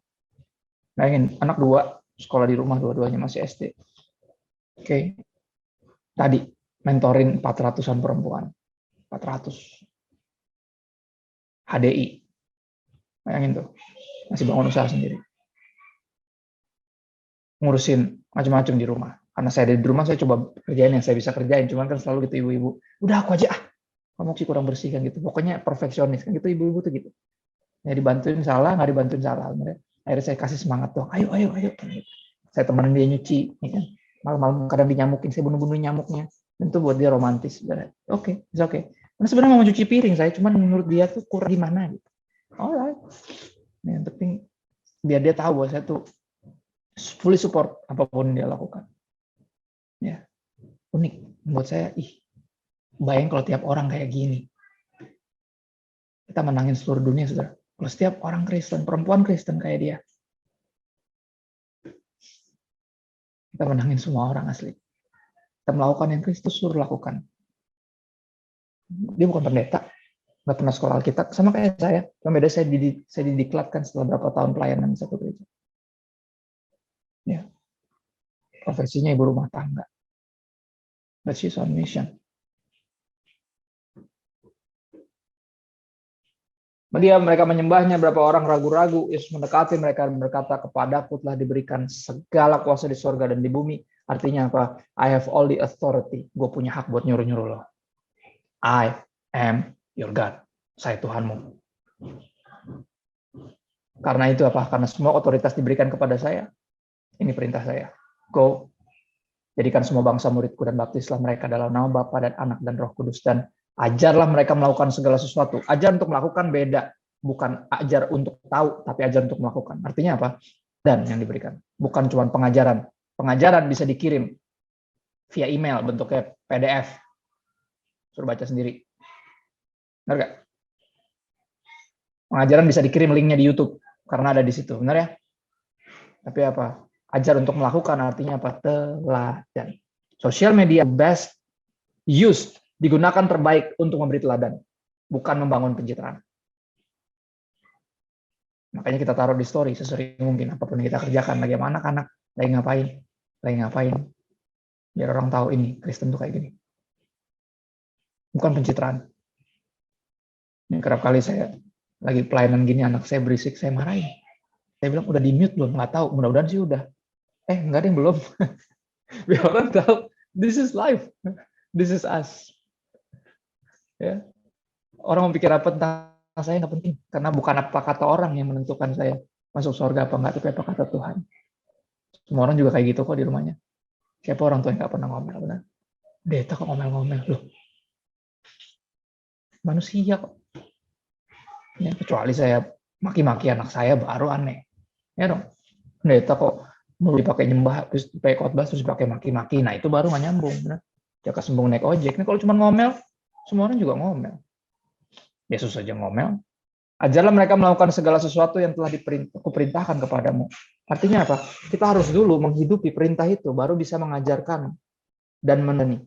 Bayangin, anak 2, sekolah di rumah dua-duanya masih SD. Oke. Tadi mentorin 400-an perempuan. 400. HDI. Bayangin tuh. Masih bangun usaha sendiri. Ngurusin macam-macam di rumah. Karena saya ada di rumah, saya coba kerjain yang saya bisa kerjain. Cuman kan selalu gitu ibu-ibu. Udah aku aja. Kamu sih kurang bersih kan gitu. Pokoknya perfeksionis kan gitu ibu-ibu tuh gitu. Ya dibantuin salah, nggak dibantuin salah. Akhirnya saya kasih semangat dong, ayo. Saya temenin dia nyuci, ya kan. Malam-malam kadang dinyamukin, saya bunuh-bunuh nyamuknya. Tentu buat dia romantis. Oke, it's okay. Karena sebenarnya mau cuci piring saya, cuman menurut dia tuh kurang gimana gitu. Alright. Nah, yang penting biar dia tahu bahwa saya tuh fully support apapun dia lakukan. Ya, unik. Buat saya, bayang kalau tiap orang kayak gini. Kita menangin seluruh dunia, saudara. Kalau setiap orang Kristen, perempuan Kristen kayak dia, kita menangin semua orang asli. Kita melakukan yang Kristus suruh lakukan. Dia bukan pendeta, nggak pernah sekolah Alkitab, sama kayak saya. Cuma beda saya didiklatkan setelah berapa tahun pelayanan di satu gereja. Ya, profesinya ibu rumah tangga. But she's on mission. Mereka menyembahnya, berapa orang ragu-ragu. Yesus mendekati mereka dan berkata, kepadaku telah diberikan segala kuasa di surga dan di bumi. Artinya apa? I have all the authority. Gue punya hak buat nyuruh-nyuruh lo. I am your God. Saya Tuhanmu. Karena itu apa? Karena semua otoritas diberikan kepada saya. Ini perintah saya. Go. Jadikan semua bangsa muridku dan baptislah mereka dalam nama Bapa dan Anak dan Roh Kudus. Dan ajarlah mereka melakukan segala sesuatu. Ajar untuk melakukan beda. Bukan ajar untuk tahu, tapi ajar untuk melakukan. Artinya apa? Dan yang diberikan. Bukan cuma pengajaran. Pengajaran bisa dikirim via email, bentuknya PDF. Suruh baca sendiri. Benar nggak? Pengajaran bisa dikirim linknya di YouTube. Karena ada di situ. Benar ya? Tapi apa? Ajar untuk melakukan artinya apa? Teladan. Sosial media best used. Digunakan terbaik untuk memberi teladan, bukan membangun pencitraan. Makanya kita taruh di story sesering mungkin apapun yang kita kerjakan, lagi sama anak-anak, lagi ngapain, biar orang tahu ini Kristen tuh kayak gini. Bukan pencitraan. Ini kerap kali saya lagi pelayanan gini, anak saya berisik, saya marahin. Saya bilang udah di mute belum? Nggak tahu. Mudah-mudahan sih udah. Enggak ada yang belum. Biar orang tahu. This is life. This is us. Ya, orang mau pikir apa tentang saya nggak penting, karena bukan apa kata orang yang menentukan saya masuk surga apa enggak, tapi apa kata Tuhan. Semua orang juga kayak gitu kok di rumahnya. Siapa orang tua yang nggak pernah ngomel, benar? Deta kok ngomel-ngomel loh, manusia kok. Ya, kecuali saya maki-maki anak saya baru aneh, ya dong. Deta kok mau dipakai nyembah, terus dipakai khotbah, terus dipakai maki-maki, nah itu baru nggak nyambung, benar? Jaka sembung naik ojek. Nah kalau cuma ngomel, semua orang juga ngomel. Yesus saja ngomel. Ajarlah mereka melakukan segala sesuatu yang telah kuperintahkan kepadamu. Artinya apa? Kita harus dulu menghidupi perintah itu, baru bisa mengajarkan dan meneni.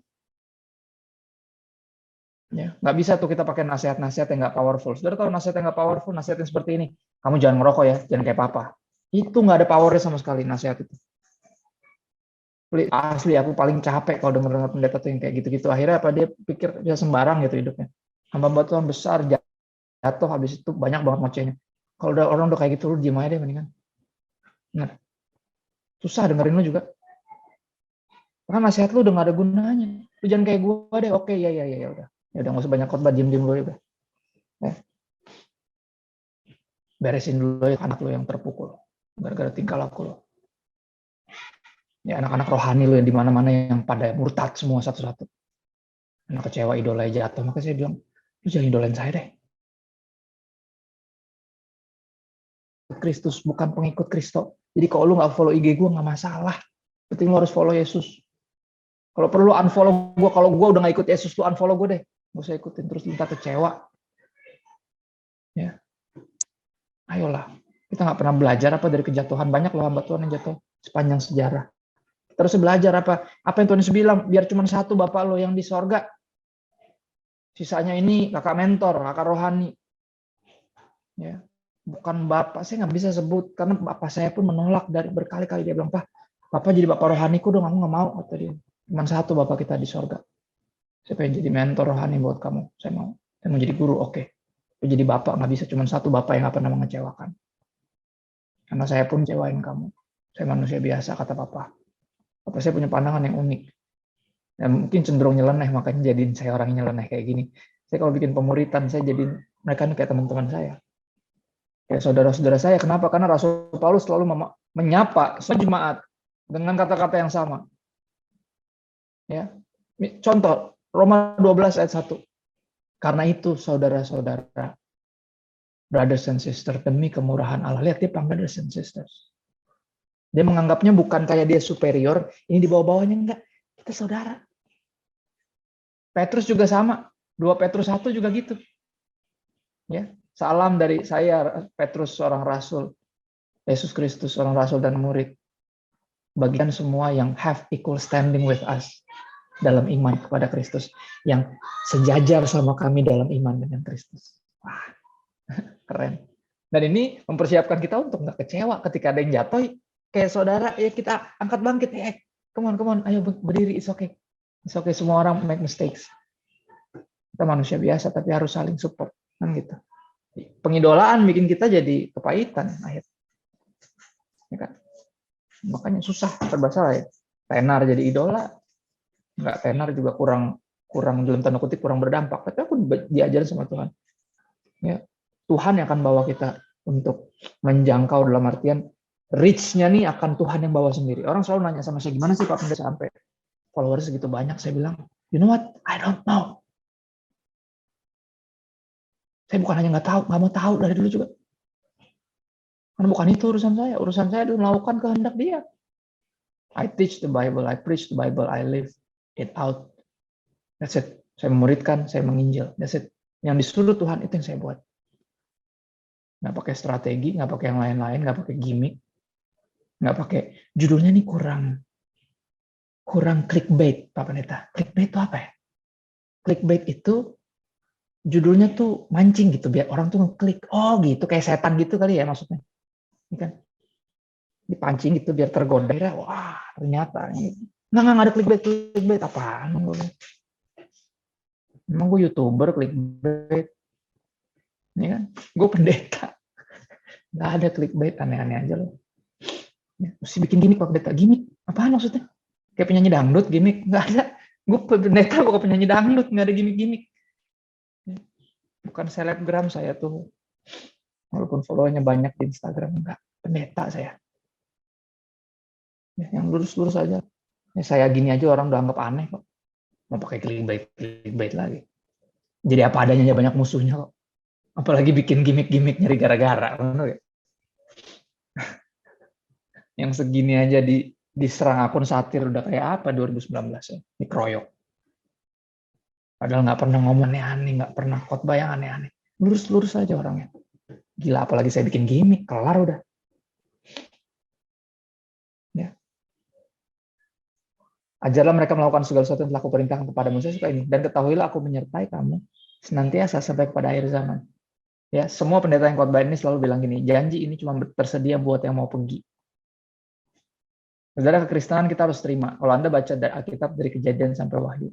Ya, nggak bisa tuh kita pakai nasihat-nasihat yang nggak powerful. Saudara tahu nasihat yang nggak powerful, nasihat yang seperti ini. Kamu jangan ngerokok ya, jangan kayak papa. Itu nggak ada powernya sama sekali nasihat itu. Asli aku paling capek kalau dengar pendeta tuh yang kayak gitu-gitu. Akhirnya apa, dia pikir bisa sembarang gitu hidupnya. Hamba Tuhan besar, jatuh, habis itu banyak banget macetnya. Kalau orang udah kayak gitu, lu diem aja deh mendingan. Nah, susah dengerin lu juga. Karena nasihat lu udah gak ada gunanya. Lu jangan kayak gue deh. Oke, ya udah. Ya udah, nggak usah banyak khotbah, diem dulu ya udah. Beresin dulu ya anak lu yang terpukul gara-gara tingkah laku lu. Ya anak-anak rohani lu yang di mana-mana yang pada murtad semua satu-satu. Anak kecewa idolanya jatuh, makanya saya bilang, lu jangan idolain saya deh. Kristus, bukan pengikut Kristus. Jadi kalau lu nggak follow IG gue nggak masalah. Penting lu harus follow Yesus. Kalau perlu unfollow gue, kalau gue udah nggak ikut Yesus, lu unfollow gue deh. Gak usah ikutin terus, minta kecewa. Ya, ayolah. Kita nggak pernah belajar apa dari kejatuhan. Banyak loh hamba Tuhan yang jatuh sepanjang sejarah. Terus belajar apa? Apa yang Tuhan Yesus bilang? Biar cuma satu Bapak lo yang di sorga. Sisanya ini kakak mentor, kakak rohani. Ya, bukan Bapak. Saya nggak bisa sebut karena Bapak saya pun menolak dari berkali-kali. Dia bilang, Pak, Bapak jadi Bapak rohaniku dong. Aku nggak mau, kata dia. Cuma satu Bapak kita di sorga. Saya pengen jadi mentor rohani buat kamu. Saya mau jadi guru, oke. Jadi Bapak nggak bisa cuma satu Bapak yang nggak pernah mengecewakan. Karena saya pun cewain kamu. Saya manusia biasa, kata Papa. Papa saya punya pandangan yang unik. Dan mungkin cenderung nyeleneh, makanya jadiin saya orang yang nyeleneh kayak gini. Saya kalau bikin pemuritan, saya jadiin mereka kayak teman-teman saya. Kayak saudara-saudara saya, kenapa? Karena Rasul Paulus selalu menyapa semua jemaat dengan kata-kata yang sama. Ya. Contoh, Roma 12 ayat 1. Karena itu, saudara-saudara, brothers and sisters, demi kemurahan Allah. Lihat, dia panggil brothers and sisters. Dia menganggapnya bukan kayak dia superior, ini di bawah-bawahnya, enggak. Kita saudara. Petrus juga sama. 2 Petrus 1 juga gitu. Ya. Salam dari saya, Petrus, seorang rasul. Yesus Kristus, seorang rasul dan murid. Bagian semua yang have equal standing with us dalam iman kepada Kristus. Yang sejajar sama kami dalam iman dengan Kristus. Wah, keren. Dan ini mempersiapkan kita untuk nggak kecewa ketika ada yang jatuh. Kayak saudara, ya kita angkat bangkit. Come on, ayo berdiri, it's okay. It's okay, semua orang make mistakes. Kita manusia biasa, tapi harus saling support. Kan gitu. Pengidolaan bikin kita jadi kepahitan akhirnya. Ya kan? Makanya susah, serba salah ya. Tenar jadi idola, nggak tenar juga kurang dalam tanda kutip kurang berdampak. Tapi aku diajarin sama Tuhan. Ya, Tuhan yang akan bawa kita untuk menjangkau dalam artian reach-nya nih akan Tuhan yang bawa sendiri. Orang selalu nanya sama saya, gimana sih Pak Pendeta sampai followers segitu banyak? Saya bilang, you know what? I don't know. Saya bukan hanya nggak mau tahu dari dulu juga. Karena bukan itu urusan saya. Urusan saya adalah melakukan kehendak Dia. I teach the Bible, I preach the Bible, I live it out. That's it. Saya memuridkan, saya menginjil. That's it. Yang disuruh Tuhan itu yang saya buat. Nggak pakai strategi, nggak pakai yang lain-lain, nggak pakai gimmick, nggak pakai judulnya nih kurang clickbait, Pak Pendeta. Clickbait itu apa ya? Clickbait itu judulnya tuh mancing gitu, biar orang tuh ngeklik. Oh gitu, kayak setan gitu kali ya maksudnya. Ini kan dipancing gitu biar tergoda. Wah ternyata nggak ada clickbait apaan? Emang gue YouTuber clickbait? Ini kan gue pendeta. Nggak ada clickbait, aneh-aneh aja loh. Mesti bikin gimmick Pak Pendeta. Gimmick? Apaan maksudnya? Kayak penyanyi dangdut gimmick? Nggak ada. Gue pendeta bukan penyanyi dangdut, nggak ada gimmick-gimmick. Bukan selebgram saya tuh. Walaupun followernya banyak di Instagram, enggak. Pendeta saya. Ya, yang lurus-lurus aja. Ya, saya gini aja orang udah anggap aneh kok. Mau pakai clickbait lagi. Jadi apa adanya banyak musuhnya kok. Apalagi bikin gimmick-gimmick nyari gara-gara. Yang segini aja diserang akun satir udah kayak apa 2019 ya. Dikeroyok. Padahal nggak pernah ngomong aneh-aneh, nggak pernah khotbah yang aneh-aneh. Lurus-lurus aja orangnya. Gila, apalagi saya bikin gimmick, kelar udah. Ya. Ajarlah mereka melakukan segala sesuatu yang telah kuperintahkan kepadamu. Saya suka ini. Dan ketahuilah aku menyertai kamu senantiasa sampai kepada akhir zaman. Ya, semua pendeta yang khotbah ini selalu bilang gini, janji ini cuma tersedia buat yang mau pergi. Saudara, kekristenan kita harus terima. Kalau Anda baca dari Alkitab dari Kejadian sampai Wahyu,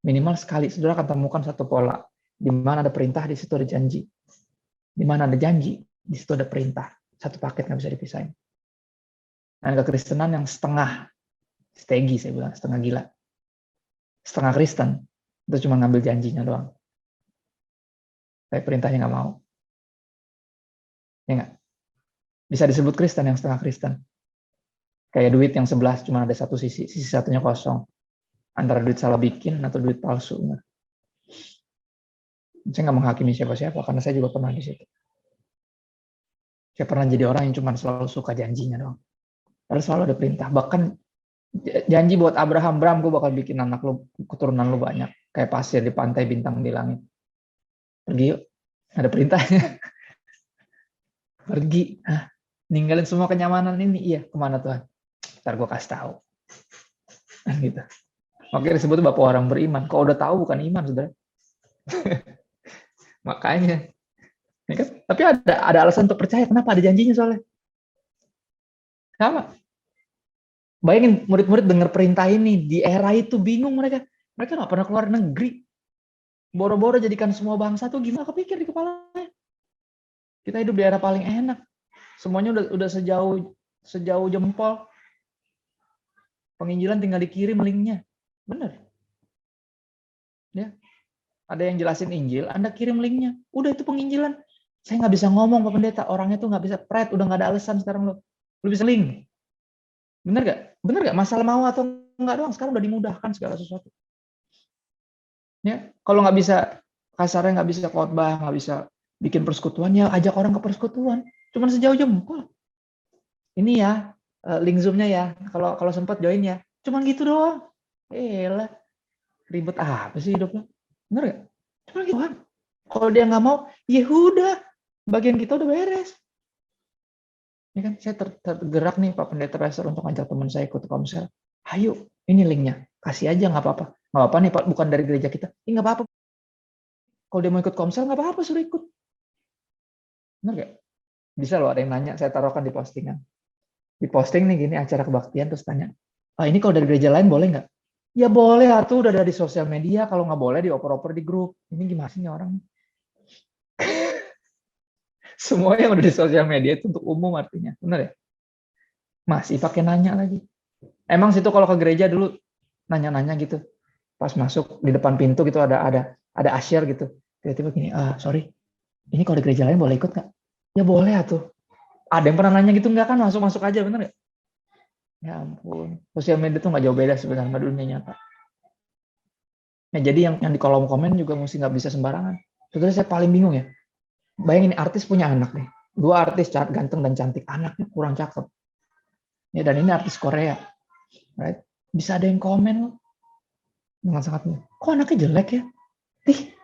minimal sekali saudara akan temukan satu pola. Di mana ada perintah, di situ ada janji. Di mana ada janji, di situ ada perintah. Satu paket nggak bisa dipisahin. Dan kekristenan yang setengah stegi, saya bilang, setengah gila. Setengah Kristen, itu cuma ngambil janjinya doang. Tapi perintahnya nggak mau. Ya nggak? Bisa disebut Kristen yang setengah Kristen. Kayak duit yang 11 cuma ada satu sisi satunya kosong. Antara duit salah bikin atau duit palsu. Saya nggak menghakimi siapa-siapa, karena saya juga pernah di situ. Saya pernah jadi orang yang cuma selalu suka janjinya doang. Padahal selalu ada perintah. Bahkan janji buat Abraham, gue bakal bikin anak lu, keturunan lu banyak. Kayak pasir di pantai, bintang di langit. Pergi yuk, ada perintahnya. Pergi, ninggalin semua kenyamanan ini. Iya, kemana Tuhan? Ntar gue kasih tahu. Gitu. Oke, disebut bapak orang beriman. Kalau udah tahu bukan iman, saudara. Makanya. Ya kan? Tapi ada alasan untuk percaya. Kenapa? Ada janjinya soalnya. Sama. Bayangin murid-murid dengar perintah ini. Di era itu bingung mereka. Mereka nggak pernah keluar negeri. Boro-boro jadikan semua bangsa tuh gimana kepikir di kepalanya. Kita hidup di era paling enak. Semuanya udah sejauh jempol. Penginjilan tinggal dikirim linknya. Benar. Ya. Ada yang jelasin Injil, Anda kirim linknya. Udah itu penginjilan. Saya nggak bisa ngomong Pak Pendeta, orangnya tuh nggak bisa pret, udah nggak ada alasan sekarang lo. Lu bisa link. Bener gak? Bener gak? Masalah mau atau nggak doang, sekarang udah dimudahkan segala sesuatu. Ya, kalau nggak bisa, kasarnya nggak bisa khotbah, nggak bisa bikin persekutuan, ya ajak orang ke persekutuan. Cuman sejauh jempol. Ini ya, link Zoom-nya ya, kalau kalau sempat join ya. Cuman gitu doang. Elah, ribet apa sih hidupnya? Bener gak? Cuman gitu doang. Kalau dia nggak mau, ya udah, bagian kita udah beres. Ini kan saya tergerak nih Pak Pendeta Pastor untuk ngajak teman saya ikut komsel. Ayo, ini linknya, kasih aja nggak apa-apa. Nggak apa-apa nih Pak, bukan dari gereja kita. Ini nggak apa-apa. Kalau dia mau ikut komsel nggak apa-apa, suruh ikut. Benar nggak? Bisa loh, ada yang nanya, saya taruhkan di postingan. Di posting nih gini, acara kebaktian, terus tanya, ini kalau dari gereja lain boleh nggak? Ya boleh, atau udah dari sosial media, kalau nggak boleh dioper-oper di grup. Ini gimana sih orang? Semua yang udah di sosial media itu untuk umum artinya. Benar ya? Masih pakai nanya lagi. Emang situ kalau ke gereja dulu nanya-nanya gitu. Pas masuk di depan pintu gitu ada asyir gitu. Tiba-tiba gini, sorry, ini kalau di gereja lain boleh ikut nggak? Ya boleh atuh. Ada yang pernah nanya gitu nggak kan? Masuk-masuk aja, bener nggak? Ya ampun. Sosial media tuh nggak jauh beda sebenarnya sama dunia nyata. Nah, jadi yang di kolom komen juga mesti nggak bisa sembarangan. Sebetulnya saya paling bingung ya. Bayangin artis punya anak nih. Dua artis ganteng dan cantik. Anaknya kurang cakep. Ya, dan ini artis Korea. Right? Bisa ada yang komen loh. Dengan sangat, kok anaknya jelek ya? Ih,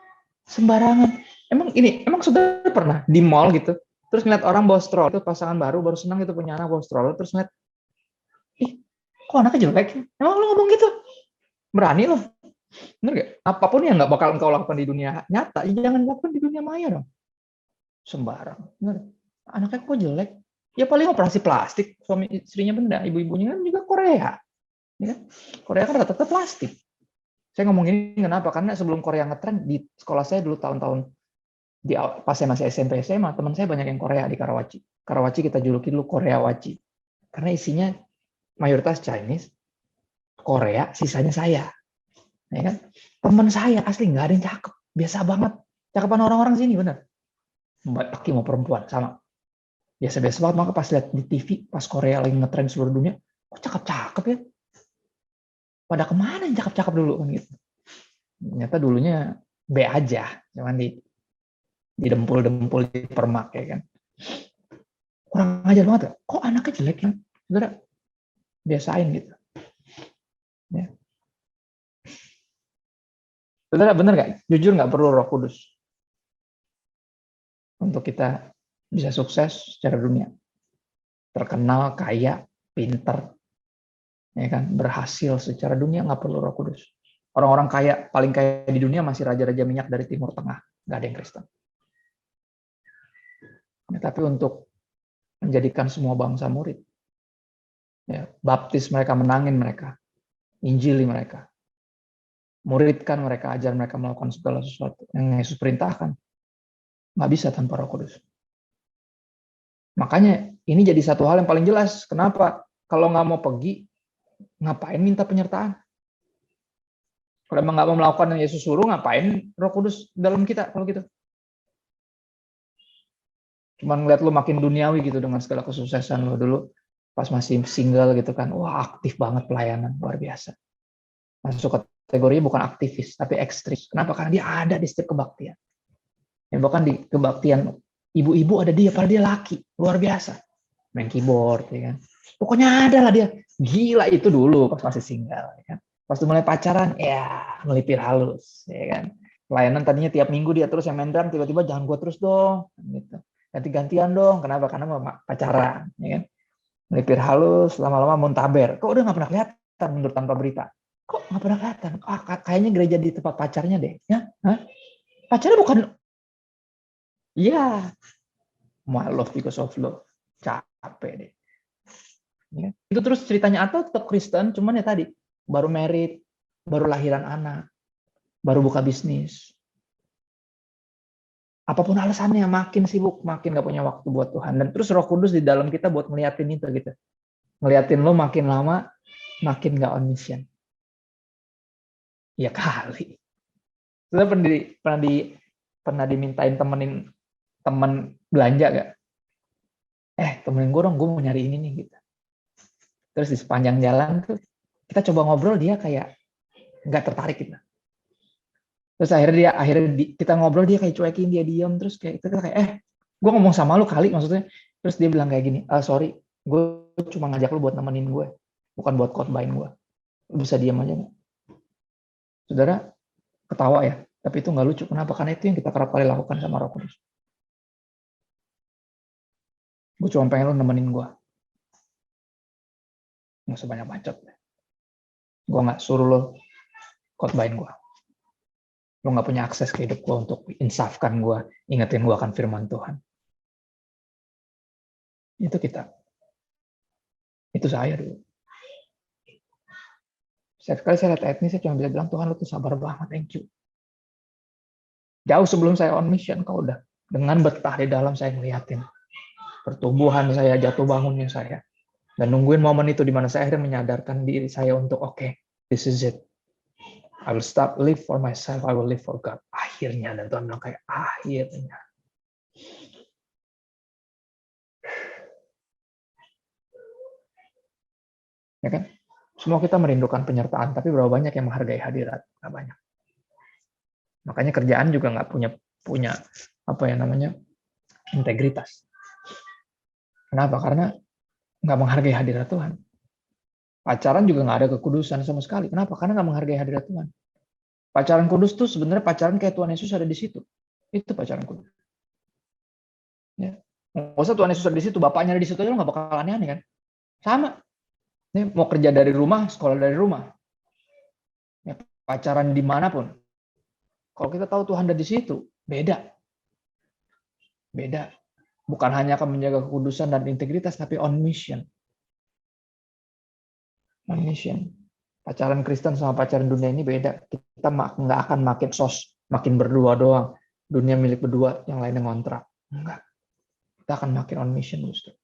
sembarangan. Emang sudah pernah di mall gitu, terus ngeliat orang bawa stroller, itu pasangan baru senang gitu punya anak bawa stroller, terus ngeliat, ih, kok anaknya jelek ya? Emang lu ngomong gitu? Berani loh. Bener gak? Apapun yang nggak bakal engkau lakukan di dunia nyata, ya jangan lakukan di dunia maya dong. Sembarang. Bener. Anaknya kok jelek? Ya paling operasi plastik, suami istrinya benda, ibu-ibunya kan juga Korea. Ya kan? Korea kan rata-rata plastik. Saya ngomong ini kenapa? Karena sebelum Korea ngetren, di sekolah saya dulu tahun-tahun, pas saya masih SMP SMA, teman saya banyak yang Korea di Karawaci. Karawaci kita juluki dulu Korea Waci. Karena isinya mayoritas Chinese, Korea, sisanya saya. Ya kan? Teman saya asli nggak ada yang cakep. Biasa banget. Cakepan orang-orang sini, bener. Laki mau perempuan, sama. Biasa-biasa banget, maka pas lihat di TV, pas Korea lagi ngetren seluruh dunia, kok cakep-cakep ya? Pada kemana yang cakep-cakep dulu kan gitu. Ternyata dulunya B aja, cuman di dempul-dempul di permak ya kan. Kurang ajar banget gak? Kok anaknya jelek ya? Saudara, biasain gitu. Ya. Saudara, bener gak? Jujur gak perlu Roh Kudus untuk kita bisa sukses secara dunia. Terkenal, kaya, pinter, ya kan, berhasil secara dunia nggak perlu Roh Kudus. Orang-orang kaya, paling kaya di dunia masih raja-raja minyak dari Timur Tengah, nggak ada yang Kristen. Ya, tapi untuk menjadikan semua bangsa murid, ya, baptis mereka, menangin mereka, injili mereka, muridkan mereka, ajar mereka melakukan segala sesuatu yang Yesus perintahkan, nggak bisa tanpa Roh Kudus. Makanya ini jadi satu hal yang paling jelas. Kenapa? Kalau nggak mau pergi, ngapain minta penyertaan? Kalau emang nggak mau melakukan yang Yesus suruh, ngapain Roh Kudus dalam kita kalau gitu? Cuman ngeliat lu makin duniawi gitu dengan segala kesuksesan lu dulu pas masih single gitu kan. Wah, aktif banget pelayanan, luar biasa. Masuk kategorinya bukan aktivis, tapi ekstris. Kenapa? Karena dia ada di setiap kebaktian. Ya, bahkan di kebaktian ibu-ibu ada dia, padahal dia laki, luar biasa. Main keyboard, ya kan. Pokoknya ada lah dia. Gila itu dulu pas masih single, ya kan. Pas mulai pacaran, ya melipir halus, ya kan. Pelayanan tadinya tiap minggu dia terus yang main drum, tiba-tiba jangan gua terus dong, gitu. Ganti-gantian dong. Kenapa? Karena mau pacaran, ya kan. Melipir halus, lama-lama muntaber. Kok udah nggak pernah kelihatan mundur tanpa berita? Kok nggak pernah kelihatan? Kayaknya gereja di tempat pacarnya deh, ya? Hah? Pacarnya bukan, iya, my love because of love. Capek deh. Ya. Itu terus ceritanya atau tetap Kristen, cuman ya tadi baru married, baru lahiran anak, baru buka bisnis. Apapun alasannya, makin sibuk, makin gak punya waktu buat Tuhan. Dan terus Roh Kudus di dalam kita buat ngeliatin itu gitu. Ngeliatin lo makin lama, makin gak on mission. Ya kali. Saya pernah dimintain temenin teman belanja gak? Temenin gue dong, gue mau nyari ini nih gitu. Terus di sepanjang jalan tuh kita coba ngobrol, dia kayak nggak tertarik gitu. Terus akhirnya kita ngobrol, dia kayak cuekin, dia diam, terus kayak kita kayak gue ngomong sama lu kali maksudnya. Terus dia bilang kayak gini, sorry, gue cuma ngajak lu buat nemenin gue, bukan buat khotbahin gue. Lu bisa diam aja nggak? Saudara ketawa ya, tapi itu nggak lucu. Kenapa? Karena itu yang kita kerap kali lakukan sama Roh Kudus. Gue cuma pengen lu nemenin gue, nggak sebanyak bacot. Gue nggak suruh lo khotbahin gue. Lo nggak punya akses ke hidup gue untuk insafkan gue, ingetin gue akan firman Tuhan. Itu kita. Itu saya dulu. Setiap kali saya lihat ayat ini, saya cuma bisa bilang, Tuhan, lo tuh sabar banget, thank you. Jauh sebelum saya on mission, kau udah dengan betah di dalam saya ngeliatin pertumbuhan saya, jatuh bangunnya saya. Dan nungguin momen itu di mana saya akhirnya menyadarkan diri saya untuk, okay, this is it. I will stop live for myself, I will live for God. Akhirnya, dan Tuhan bilang kayak, akhirnya. Ya kan? Semua kita merindukan penyertaan, tapi berapa banyak yang menghargai hadirat? Nggak banyak. Makanya kerjaan juga nggak punya apa ya namanya, integritas. Kenapa? Karena nggak menghargai hadirat Tuhan. Pacaran juga nggak ada kekudusan sama sekali. Kenapa? Karena nggak menghargai hadirat Tuhan. Pacaran kudus tuh sebenarnya pacaran kayak Tuhan Yesus ada di situ. Itu pacaran kudus. Ya. Nggak usah Tuhan Yesus ada di situ, Bapaknya ada di situ aja, lo nggak bakal aneh-aneh kan? Sama. Ini mau kerja dari rumah, sekolah dari rumah. Ya, pacaran dimanapun. Kalau kita tahu Tuhan ada di situ, beda. Beda. Bukan hanya akan menjaga kekudusan dan integritas, tapi on mission. On mission. Pacaran Kristen sama pacaran dunia ini beda. Kita nggak akan makin berdua doang. Dunia milik berdua, yang lainnya ngontrak. Enggak. Kita akan makin on mission, justru.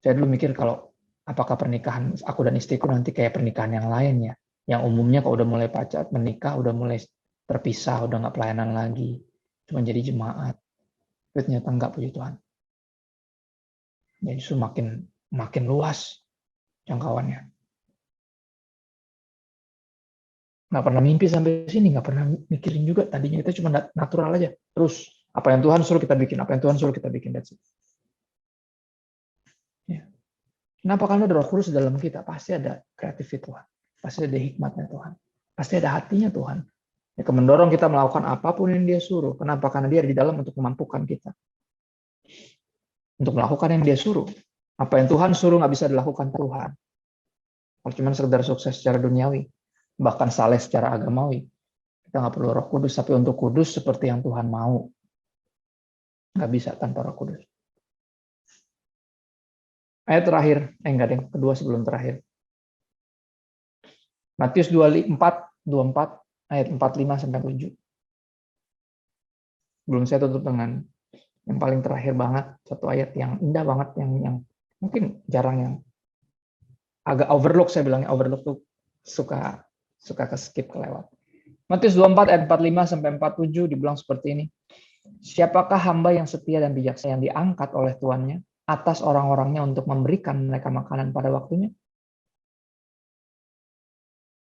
Saya dulu mikir kalau apakah pernikahan aku dan istriku nanti kayak pernikahan yang lainnya, yang umumnya kalau udah mulai pacar, menikah, udah mulai terpisah, udah nggak pelayanan lagi, cuma jadi jemaat. Tapi ternyata enggak, puji Tuhan. Ya justru makin luas jangkauannya. Nggak pernah mimpi sampai sini, nggak pernah mikirin juga. Tadinya kita cuma natural aja. Terus apa yang Tuhan suruh kita bikin, apa yang Tuhan suruh kita bikin. That's it. Ya. Kenapa? Karena ada Roh Kudus dalam kita. Pasti ada kreatif Tuhan. Pasti ada hikmatnya Tuhan. Pasti ada hatinya Tuhan. Ya, mendorong kita melakukan apapun yang Dia suruh. Kenapa? Karena Dia ada di dalam untuk memampukan kita. Untuk melakukan yang Dia suruh. Apa yang Tuhan suruh nggak bisa dilakukan Tuhan. Kalau cuma sekedar sukses secara duniawi, bahkan saleh secara agamawi, kita nggak perlu Roh Kudus. Tapi untuk kudus seperti yang Tuhan mau, nggak bisa tanpa Roh Kudus. Ayat terakhir, enggak deh, kedua sebelum terakhir. Matius 24 ayat 45 sampai 7. Belum saya tutup dengan yang paling terakhir banget, satu ayat yang indah banget, yang mungkin jarang yang agak overlook, saya bilangnya overlook tuh suka ke skip, kelewat. Matius 24 ayat 45 sampai 47 dibilang seperti ini. Siapakah hamba yang setia dan bijaksana yang diangkat oleh tuannya atas orang-orangnya untuk memberikan mereka makanan pada waktunya?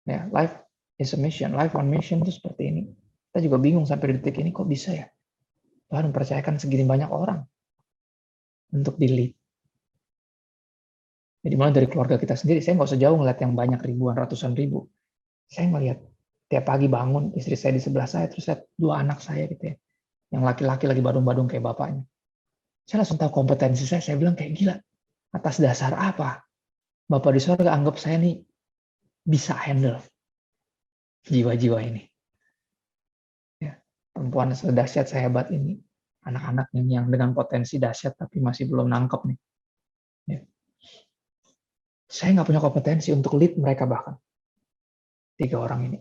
Ya, life is a mission. Life on mission itu seperti ini. Kita juga bingung sampai detik ini, kok bisa ya Tuhan mempercayakan segini banyak orang untuk di-lead. Jadi mulai dari keluarga kita sendiri. Saya nggak usah jauh ngeliat yang banyak ribuan, ratusan ribu. Saya ngeliat tiap pagi bangun, istri saya di sebelah saya, terus lihat dua anak saya gitu ya. Yang laki-laki lagi badung-badung kayak bapaknya. Saya langsung tahu kompetensi saya bilang kayak gila. Atas dasar apa? Bapak di surga anggap saya nih bisa handle jiwa-jiwa ini. Ya, perempuan sedahsyat sehebat ini. Anak-anak yang dengan potensi dahsyat tapi masih belum nangkep nih. Ya. Saya nggak punya kompetensi untuk lead mereka bahkan. 3 orang ini.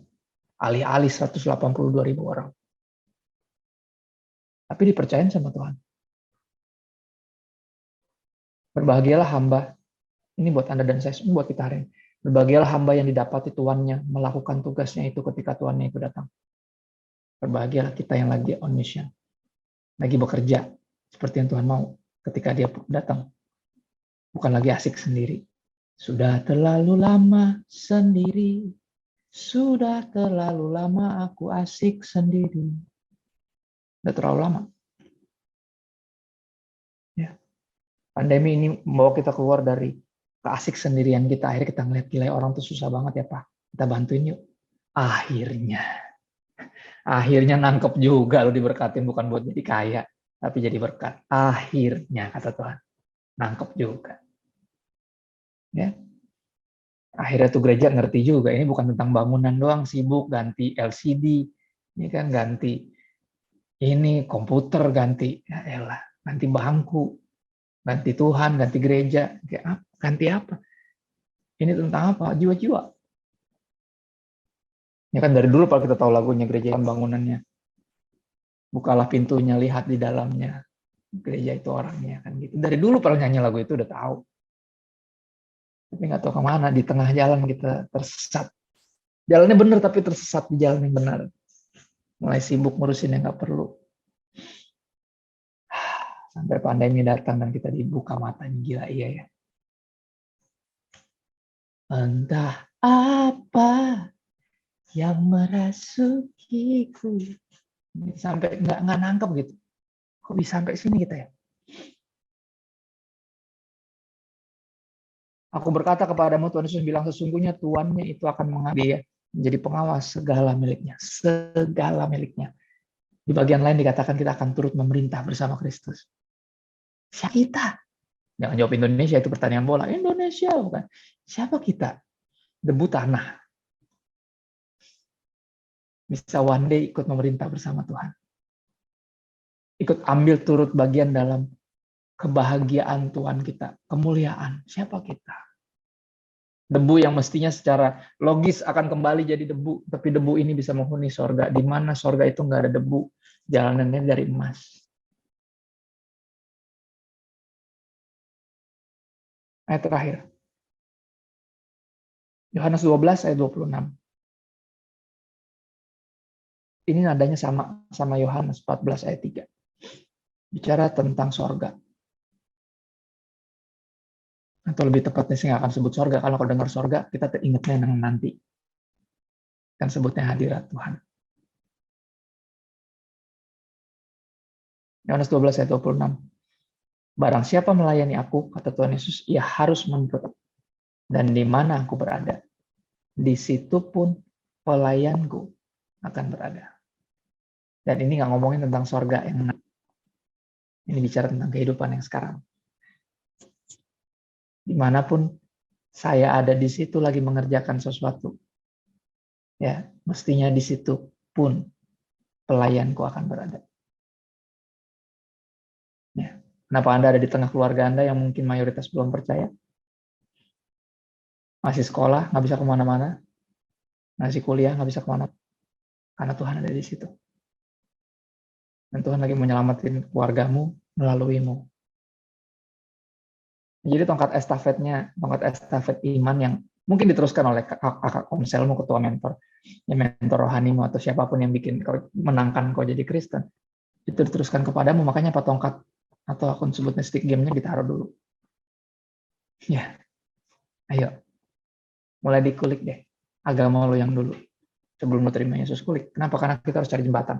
Alih-alih 182.000 orang. Tapi dipercayain sama Tuhan. Berbahagialah hamba. Ini buat Anda dan saya, buat kita hari ini. Berbahagialah hamba yang didapati tuannya melakukan tugasnya itu ketika tuannya itu datang. Berbahagialah kita yang lagi on mission. lagi bekerja seperti yang Tuhan mau ketika dia datang. Bukan lagi asik sendiri. Sudah terlalu lama sendiri. Sudah terlalu lama aku asik sendiri. Sudah terlalu lama. Ya. Pandemi ini membawa kita keluar dari keasik sendirian kita. Akhirnya kita ngeliat gila orang tuh susah banget ya Pak. Kita bantuin yuk. Akhirnya nangkep juga lo diberkatin bukan buat jadi kaya. Tapi jadi berkat. Akhirnya kata Tuhan. Nangkep juga. Ya. Akhirnya tuh gereja ngerti juga. Ini bukan tentang bangunan doang. Sibuk ganti LCD. Ini kan ganti ini komputer ganti. Ya elah. Ganti bangku. Ganti Tuhan, ganti gereja. Ganti apa? Ini tentang apa? Jiwa-jiwa. Ya kan dari dulu kalau kita tahu lagunya gereja kan bangunannya. Bukalah pintunya, lihat di dalamnya. Gereja itu orangnya kan gitu. Dari dulu kalau nyanyi lagu itu udah tahu. Tapi nggak tahu kemana, di tengah jalan kita tersesat. Jalannya benar tapi tersesat di jalan yang benar. Mulai sibuk ngurusin yang nggak perlu. Sampai pandemi datang dan kita dibuka matanya. Gila iya ya. Entah apa yang merasukiku. Sampai nggak nangkep gitu. Kok bisa sampai sini kita ya? Aku berkata kepadamu, Tuhan Yesus bilang, sesungguhnya tuannya itu akan mengambil dia menjadi pengawas segala miliknya. Segala miliknya. Di bagian lain dikatakan kita akan turut memerintah bersama Kristus. Siapa kita? Jangan jawab Indonesia, itu pertanyaan bola. Indonesia bukan. Siapa kita? Debu tanah. Bisa one day ikut memerintah bersama Tuhan. Ikut ambil turut bagian dalam kebahagiaan Tuhan kita. Kemuliaan. Siapa kita? Debu yang mestinya secara logis akan kembali jadi debu, tapi debu ini bisa menghuni sorga. Di mana sorga itu nggak ada debu, jalanannya dari emas. Ayat terakhir. Yohanes 12 ayat 26. Ini nadanya sama Yohanes 14 ayat 3. Bicara tentang sorga. Atau lebih tepatnya saya nggak akan sebut sorga. Kalau dengar sorga, kita teringatnya yang nanti. Kan sebutnya hadirat Tuhan. Yohanes 12 ayat 26. Barang siapa melayani aku, kata Tuhan Yesus, ia harus menurut. Dan di mana aku berada, di situ pun pelayanku akan berada. Dan ini nggak ngomongin tentang sorga yang ini bicara tentang kehidupan yang sekarang. Dimanapun saya ada di situ lagi mengerjakan sesuatu, ya mestinya di situ pun pelayanku akan berada. Ya. Kenapa Anda ada di tengah keluarga Anda yang mungkin mayoritas belum percaya? Masih sekolah, nggak bisa kemana-mana. Masih kuliah, nggak bisa kemana. Karena Tuhan ada di situ. Dan Tuhan lagi menyelamatin keluargamu melaluimu. Jadi tongkat estafet iman yang mungkin diteruskan oleh kakak konselmu, ketua mentor, ya mentor rohanimu atau siapapun yang bikin kau menangkan kau jadi Kristen, itu diteruskan kepadamu. Makanya apa tongkat atau akun sebutnya stick game-nya ditaruh dulu. Ya, ayo, mulai dikulik deh agama lo yang dulu sebelum lo terima Yesus, kulik. Kenapa? Karena kita harus cari jembatan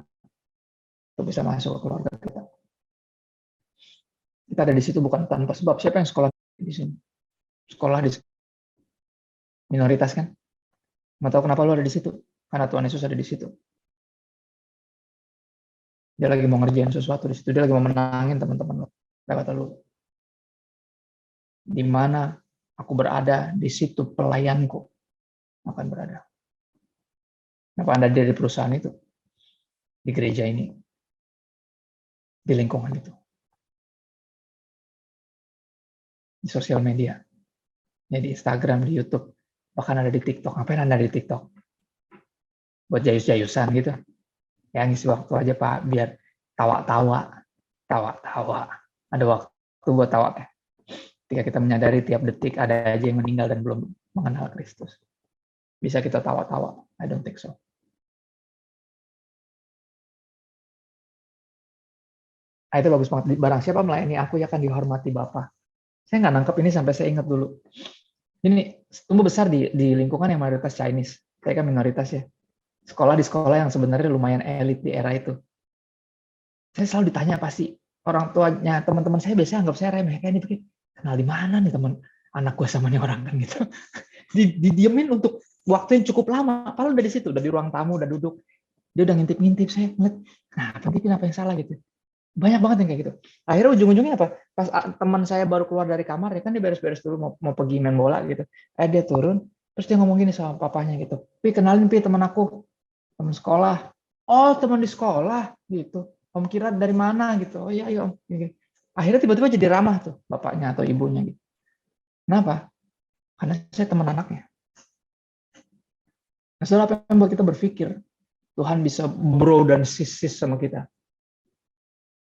untuk bisa masuk ke keluarga kita. Kita ada di situ bukan tanpa sebab. Siapa yang sekolah di sini? Sekolah di minoritas kan? Nggak tahu kenapa lu ada di situ. Karena Tuhan Yesus ada di situ. Dia lagi mau ngerjain sesuatu di situ. Dia lagi mau menangin teman-teman lu. Kata lu. Di mana aku berada, di situ pelayanku akan berada. Kenapa Anda ada di perusahaan itu? Di gereja ini. Di lingkungan itu. Di sosial media. Ya, di Instagram, di YouTube. Bahkan ada di TikTok. Ngapain Anda di TikTok? Buat jayus-jayusan gitu. Ya ngisi waktu aja Pak, biar tawa-tawa. Ada waktu buat tawa ya. Ketika kita menyadari tiap detik ada aja yang meninggal dan belum mengenal Kristus. Bisa kita tawa-tawa? I don't think so. Itu bagus banget. Barang siapa melayani aku, ia akan dihormati Bapa. Saya nggak nangkep ini sampai saya ingat dulu. Ini tumbuh besar di lingkungan yang mayoritas Chinese. Saya kan minoritas ya. Sekolah di sekolah yang sebenarnya lumayan elit di era itu. Saya selalu ditanya pasti orang tuanya teman-teman saya biasanya anggap saya remeh. Kayak ini pikir, kenal di mana nih teman anak gue sama nih orang kan gitu. Didiemin untuk waktu yang cukup lama. Padahal udah di situ, udah di ruang tamu, udah duduk. Dia udah ngintip-ngintip. Saya ngeliat, kenapa yang salah gitu. Banyak banget yang kayak gitu. Akhirnya ujung-ujungnya apa? Pas teman saya baru keluar dari kamar, ya kan dia beres-beres dulu mau pergi main bola gitu. Dia turun, terus dia ngomong gini sama papanya gitu. Kenalin teman aku, teman sekolah. Oh, teman di sekolah gitu. Om kira dari mana gitu. Oh iya, iya Om. Gitu. Akhirnya tiba-tiba jadi ramah tuh bapaknya atau ibunya gitu. Kenapa? Karena saya teman anaknya. Nah, saudara, apa yang membuat kita berpikir Tuhan bisa bro dan sis sama kita?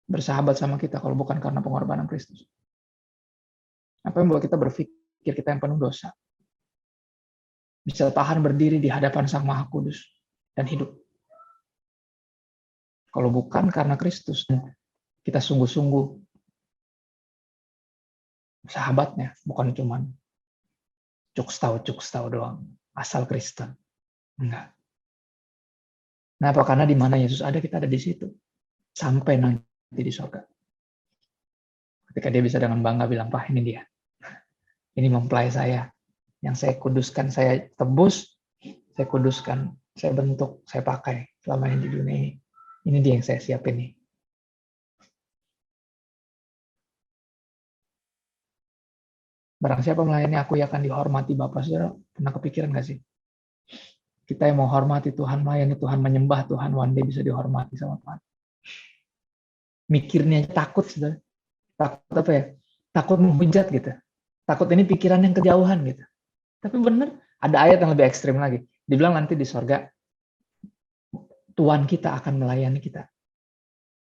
Bersahabat sama kita kalau bukan karena pengorbanan Kristus. Apa yang membuat kita berpikir kita yang penuh dosa? Bisa tahan berdiri di hadapan Sang Maha Kudus dan hidup. Kalau bukan karena Kristus, kita sungguh-sungguh sahabatnya, bukan cuma cuk-stau doang, asal Kristen. Enggak. Kenapa? Karena di mana Yesus ada, kita ada di situ. Sampai nanti di surga. Ketika dia bisa dengan bangga bilang, Pak, ini dia. Ini mempelai saya. Yang saya kuduskan, saya tebus, saya kuduskan, saya bentuk, saya pakai selama ini di dunia ini. Ini dia yang saya siapin nih. Barang siapa melayani aku, ia akan dihormati Bapak. Saudara, pernah kepikiran nggak sih? Kita yang mau hormati Tuhan, melayani Tuhan, menyembah Tuhan, one day bisa dihormati sama Tuhan. Mikirnya takut, saudara. Takut apa ya? Takut menghujat gitu. Takut ini pikiran yang kejauhan gitu. Tapi benar, ada ayat yang lebih ekstrim lagi. Dibilang nanti di sorga, Tuhan kita akan melayani kita.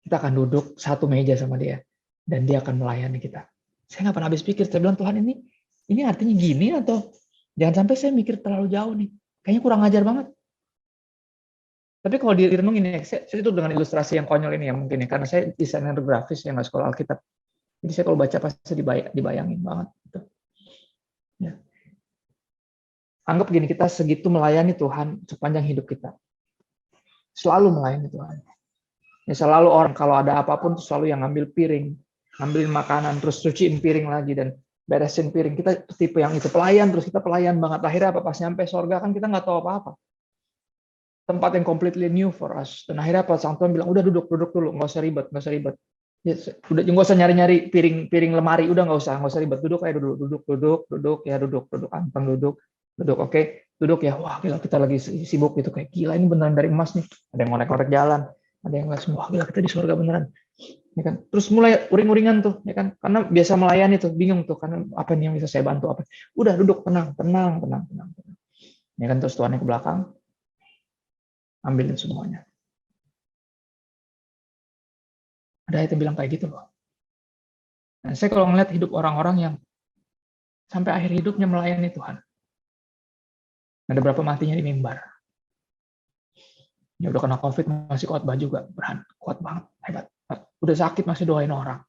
Kita akan duduk satu meja sama dia. Dan dia akan melayani kita. Saya nggak pernah habis pikir. Saya bilang, Tuhan ini artinya gini atau jangan sampai saya mikir terlalu jauh nih. Kayaknya kurang ajar banget. Tapi kalau direnungin ini, saya itu dengan ilustrasi yang konyol ini ya mungkin ya. Karena saya desainer grafis, yang nggak sekolah Alkitab. Jadi saya kalau baca pasti dibayangin banget. Gitu. Ya. Anggap gini, kita segitu melayani Tuhan sepanjang hidup kita. Selalu melayani Tuhan. Ya, selalu orang kalau ada apapun tuh selalu yang ngambil piring, ngambil makanan, terus cuciin piring lagi dan beresin piring. Kita tipe yang itu pelayan, terus kita pelayan banget. Akhirnya apa? Pas nyampe sorga kan kita nggak tahu apa-apa. Tempat yang completely new for us. Dan akhirnya apa? Sang Tuhan bilang, udah duduk dulu, nggak usah ribet. Ya, udah nggak usah nyari-nyari piring lemari, udah nggak usah ribet. Duduk kayak duduk, anteng duduk, oke, duduk ya. Wah gila kita lagi sibuk gitu kayak gila ini beneran dari emas nih. Ada yang ngorek-ngorek jalan, ada yang ngeliat semua, gila kita di surga beneran. Ya kan? Terus mulai uring-uringan tuh, ya kan? Karena biasa melayani tuh, bingung tuh, karena apa nih yang bisa saya bantu apa? Udah duduk tenang. Ya kan terus Tuhannya ke belakang, ambilin semuanya. Ada yang bilang kayak gitu loh. Nah, saya kalau ngeliat hidup orang-orang yang sampai akhir hidupnya melayani Tuhan, ada berapa matinya di mimbar. Ya udah kena COVID masih khotbah juga, berani, kuat banget, hebat. Udah sakit masih doain orang.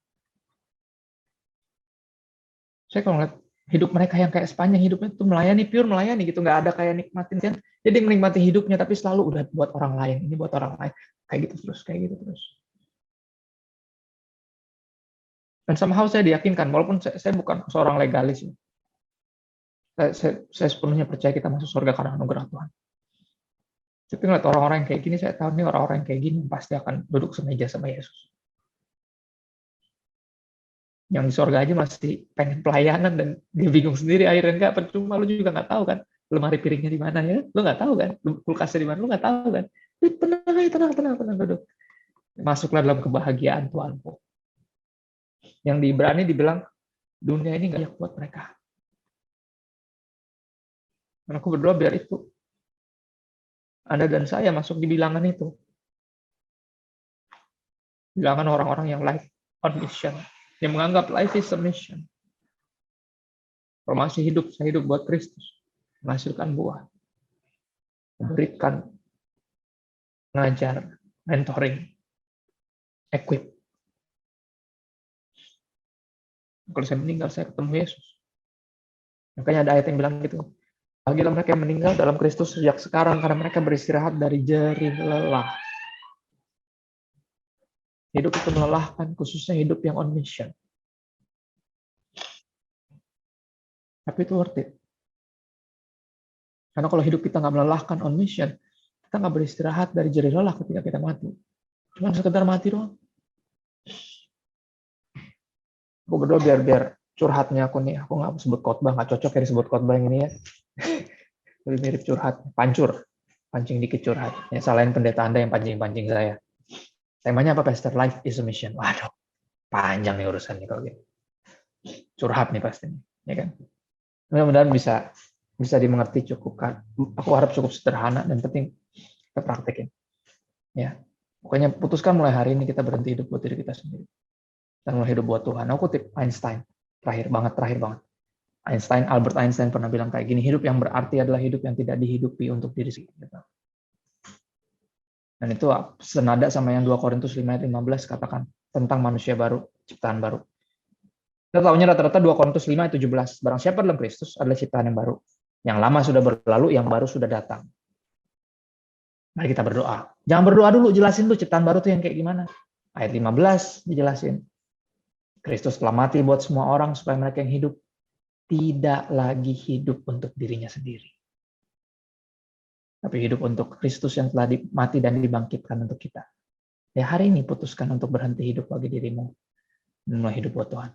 Saya kalau ngeliat hidup mereka yang kayak sepanjang hidupnya itu melayani, pure melayani gitu, nggak ada kayak nikmatin kan. Jadi menikmati hidupnya tapi selalu udah buat orang lain, ini buat orang lain, kayak gitu terus. Dan somehow saya diyakinkan, walaupun saya bukan seorang legalis, saya sepenuhnya percaya kita masuk surga karena anugerah Tuhan. Tapi ngeliat orang-orang yang kayak gini, saya tahu nih orang-orang yang kayak gini pasti akan duduk semeja sama Yesus. Yang di surga aja masih pengen pelayanan dan dia bingung sendiri akhirnya, enggak percuma, lu juga nggak tahu kan lemari piringnya di mana ya, lu nggak tahu kan kulkasnya di mana, lu nggak tahu kan. Tenang duduk, masuklah dalam kebahagiaan Tuhanku. Yang di Ibrani dibilang dunia ini nggak kuat mereka. Dan aku berdoa biar itu Anda dan saya masuk di bilangan itu, bilangan orang-orang yang life on mission, yang menganggap life is a mission. Kalau masih hidup, saya hidup buat Kristus, menghasilkan buah, memberikan, mengajar, mentoring, equip. Kalau saya meninggal, saya ketemu Yesus. Makanya ada ayat yang bilang gitu. Bahagialah mereka yang meninggal dalam Kristus sejak sekarang, karena mereka beristirahat dari jerih lelah. Hidup itu melelahkan, khususnya hidup yang on mission. Tapi itu worth it. Karena kalau hidup kita nggak melelahkan on mission, kita nggak beristirahat dari jerih lelah ketika kita mati. Cuma sekedar mati doang. Aku berdoa biar curhatnya aku nih, aku nggak sebut khotbah, nggak cocok ya disebut khotbah yang ini ya. Lebih mirip curhat, pancing dikit curhat. Ya, salahin pendeta Anda yang pancing-pancing saya. Temanya apa, Pastor? Life is a mission. Waduh, panjang nih urusannya kalau gitu. Curhat nih pasti, ya kan? Mudah-mudahan bisa dimengerti cukup kan. Aku harap cukup sederhana dan penting kita praktekin. Ya, pokoknya putuskan mulai hari ini kita berhenti hidup buat diri kita sendiri dan mulai hidup buat Tuhan. Aku kutip Einstein, terakhir banget. Albert Einstein pernah bilang kayak gini, hidup yang berarti adalah hidup yang tidak dihidupi untuk diri sendiri. Dan itu senada sama yang 2 Korintus 5 ayat 15 katakan tentang manusia baru, ciptaan baru. Kita tahunya rata-rata 2 Korintus 5 ayat 17. Barang siapa dalam Kristus adalah ciptaan yang baru. Yang lama sudah berlalu, yang baru sudah datang. Mari kita berdoa. Jangan berdoa dulu, jelasin dulu ciptaan baru itu yang kayak gimana. Ayat 15 dijelasin. Kristus telah mati buat semua orang supaya mereka yang hidup tidak lagi hidup untuk dirinya sendiri. Tapi hidup untuk Kristus yang telah mati dan dibangkitkan untuk kita. Ya hari ini putuskan untuk berhenti hidup bagi dirimu dan mulai hidup buat Tuhan.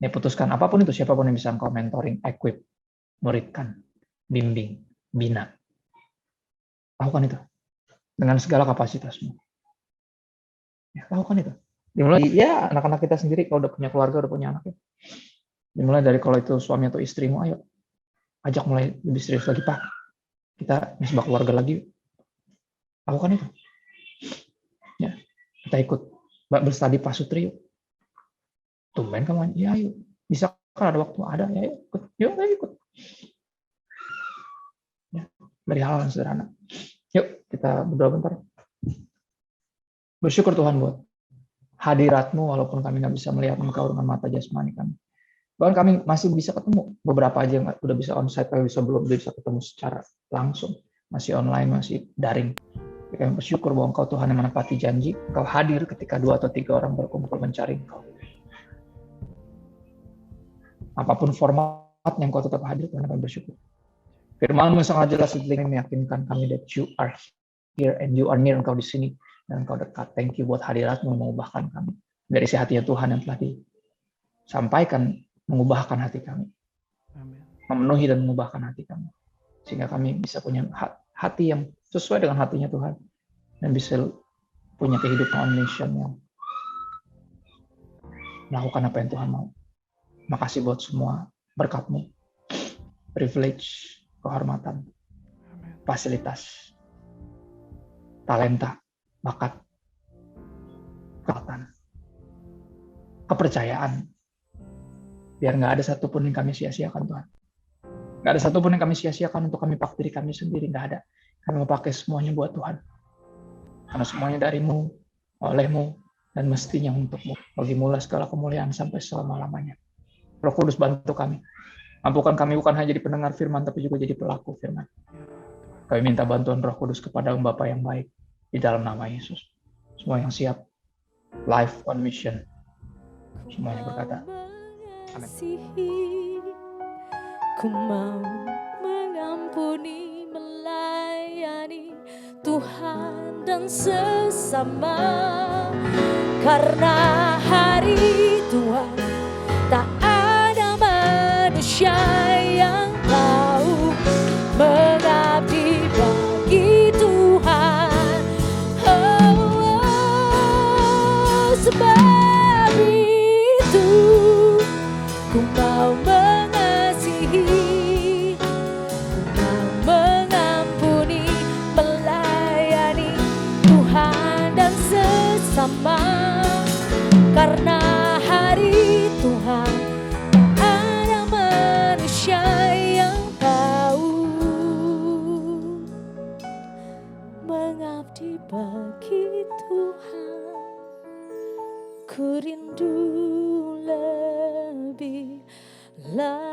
Ya putuskan apapun itu, siapapun yang bisa engkau mentoring, equip, muridkan, bimbing, bina. Lakukan itu dengan segala kapasitasmu. Ya, lakukan itu. Dimulai ya anak-anak kita sendiri, kalau udah punya keluarga, udah punya anak. Ya. Dimulai dari kalau itu suami atau istrimu, ayo ajak mulai lebih serius lagi, Pak. Kita misbah keluarga lagi. Lakukan itu. Ya, kita ikut berstudi Pak Sutri. Tumben kamu, ya ayo. Bisa kan ada waktu, ada ya ikut. Yuk, ayo ikut. Ya, dari hal yang sederhana. Yuk, kita berdoa bentar. Bersyukur Tuhan buat hadirat-Mu, walaupun kami nggak bisa melihat Engkau dengan mata jasmani kami. Bahkan kami masih bisa ketemu. Beberapa aja yang udah bisa onsite, tapi belum bisa ketemu secara langsung. Masih online, masih daring. Kami bersyukur bahwa Engkau Tuhan yang menepati janji. Engkau hadir ketika 2 atau 3 orang berkumpul mencari Engkau. Apapun formatnya, Engkau tetap hadir, Tuhan, kami bersyukur. Firman-Mu sangat jelas dan meyakinkan kami that you are here and you are near, Engkau di sini dan Engkau dekat. Thank you buat hadirat-Mu mengubahkan kami. Dari isi hatinya Tuhan yang telah disampaikan, mengubahkan hati kami. Memenuhi dan mengubahkan hati kami. Sehingga kami bisa punya hati yang sesuai dengan hatinya Tuhan. Dan bisa punya kehidupan on mission yang melakukan apa yang Tuhan mau. Makasih buat semua berkat-Mu, privilege, kehormatan, fasilitas, talenta, bakat, kekuatan, kepercayaan. Biar nggak ada satupun yang kami sia-siakan, Tuhan. Nggak ada satupun yang kami sia-siakan untuk kami pakai diri kami sendiri. Nggak ada. Kami mau pakai semuanya buat Tuhan. Karena semuanya dari-Mu, oleh-Mu, dan mestinya untuk-Mu. Bagi-Mu segala kemuliaan sampai selama-lamanya. Roh Kudus bantu kami. Mampukan kami bukan hanya jadi pendengar firman, tapi juga jadi pelaku firman. Kami minta bantuan Roh Kudus kepada Bapa yang baik. Di dalam nama Yesus. Semua yang siap. Life on mission. Semuanya berkata. Amin. Ku mau mengampuni, melayani Tuhan dan sesama. Karena hari Tuhan tak ada manusia yang tahu mengabdi bagi Tuhan. Sebab itu ku mau mengasihi, ku mau mengampuni, melayani Tuhan dan sesama. Karena hari Tuhan tak ada manusia yang tahu mengabdi bagi Tuhan. Ku rindu Love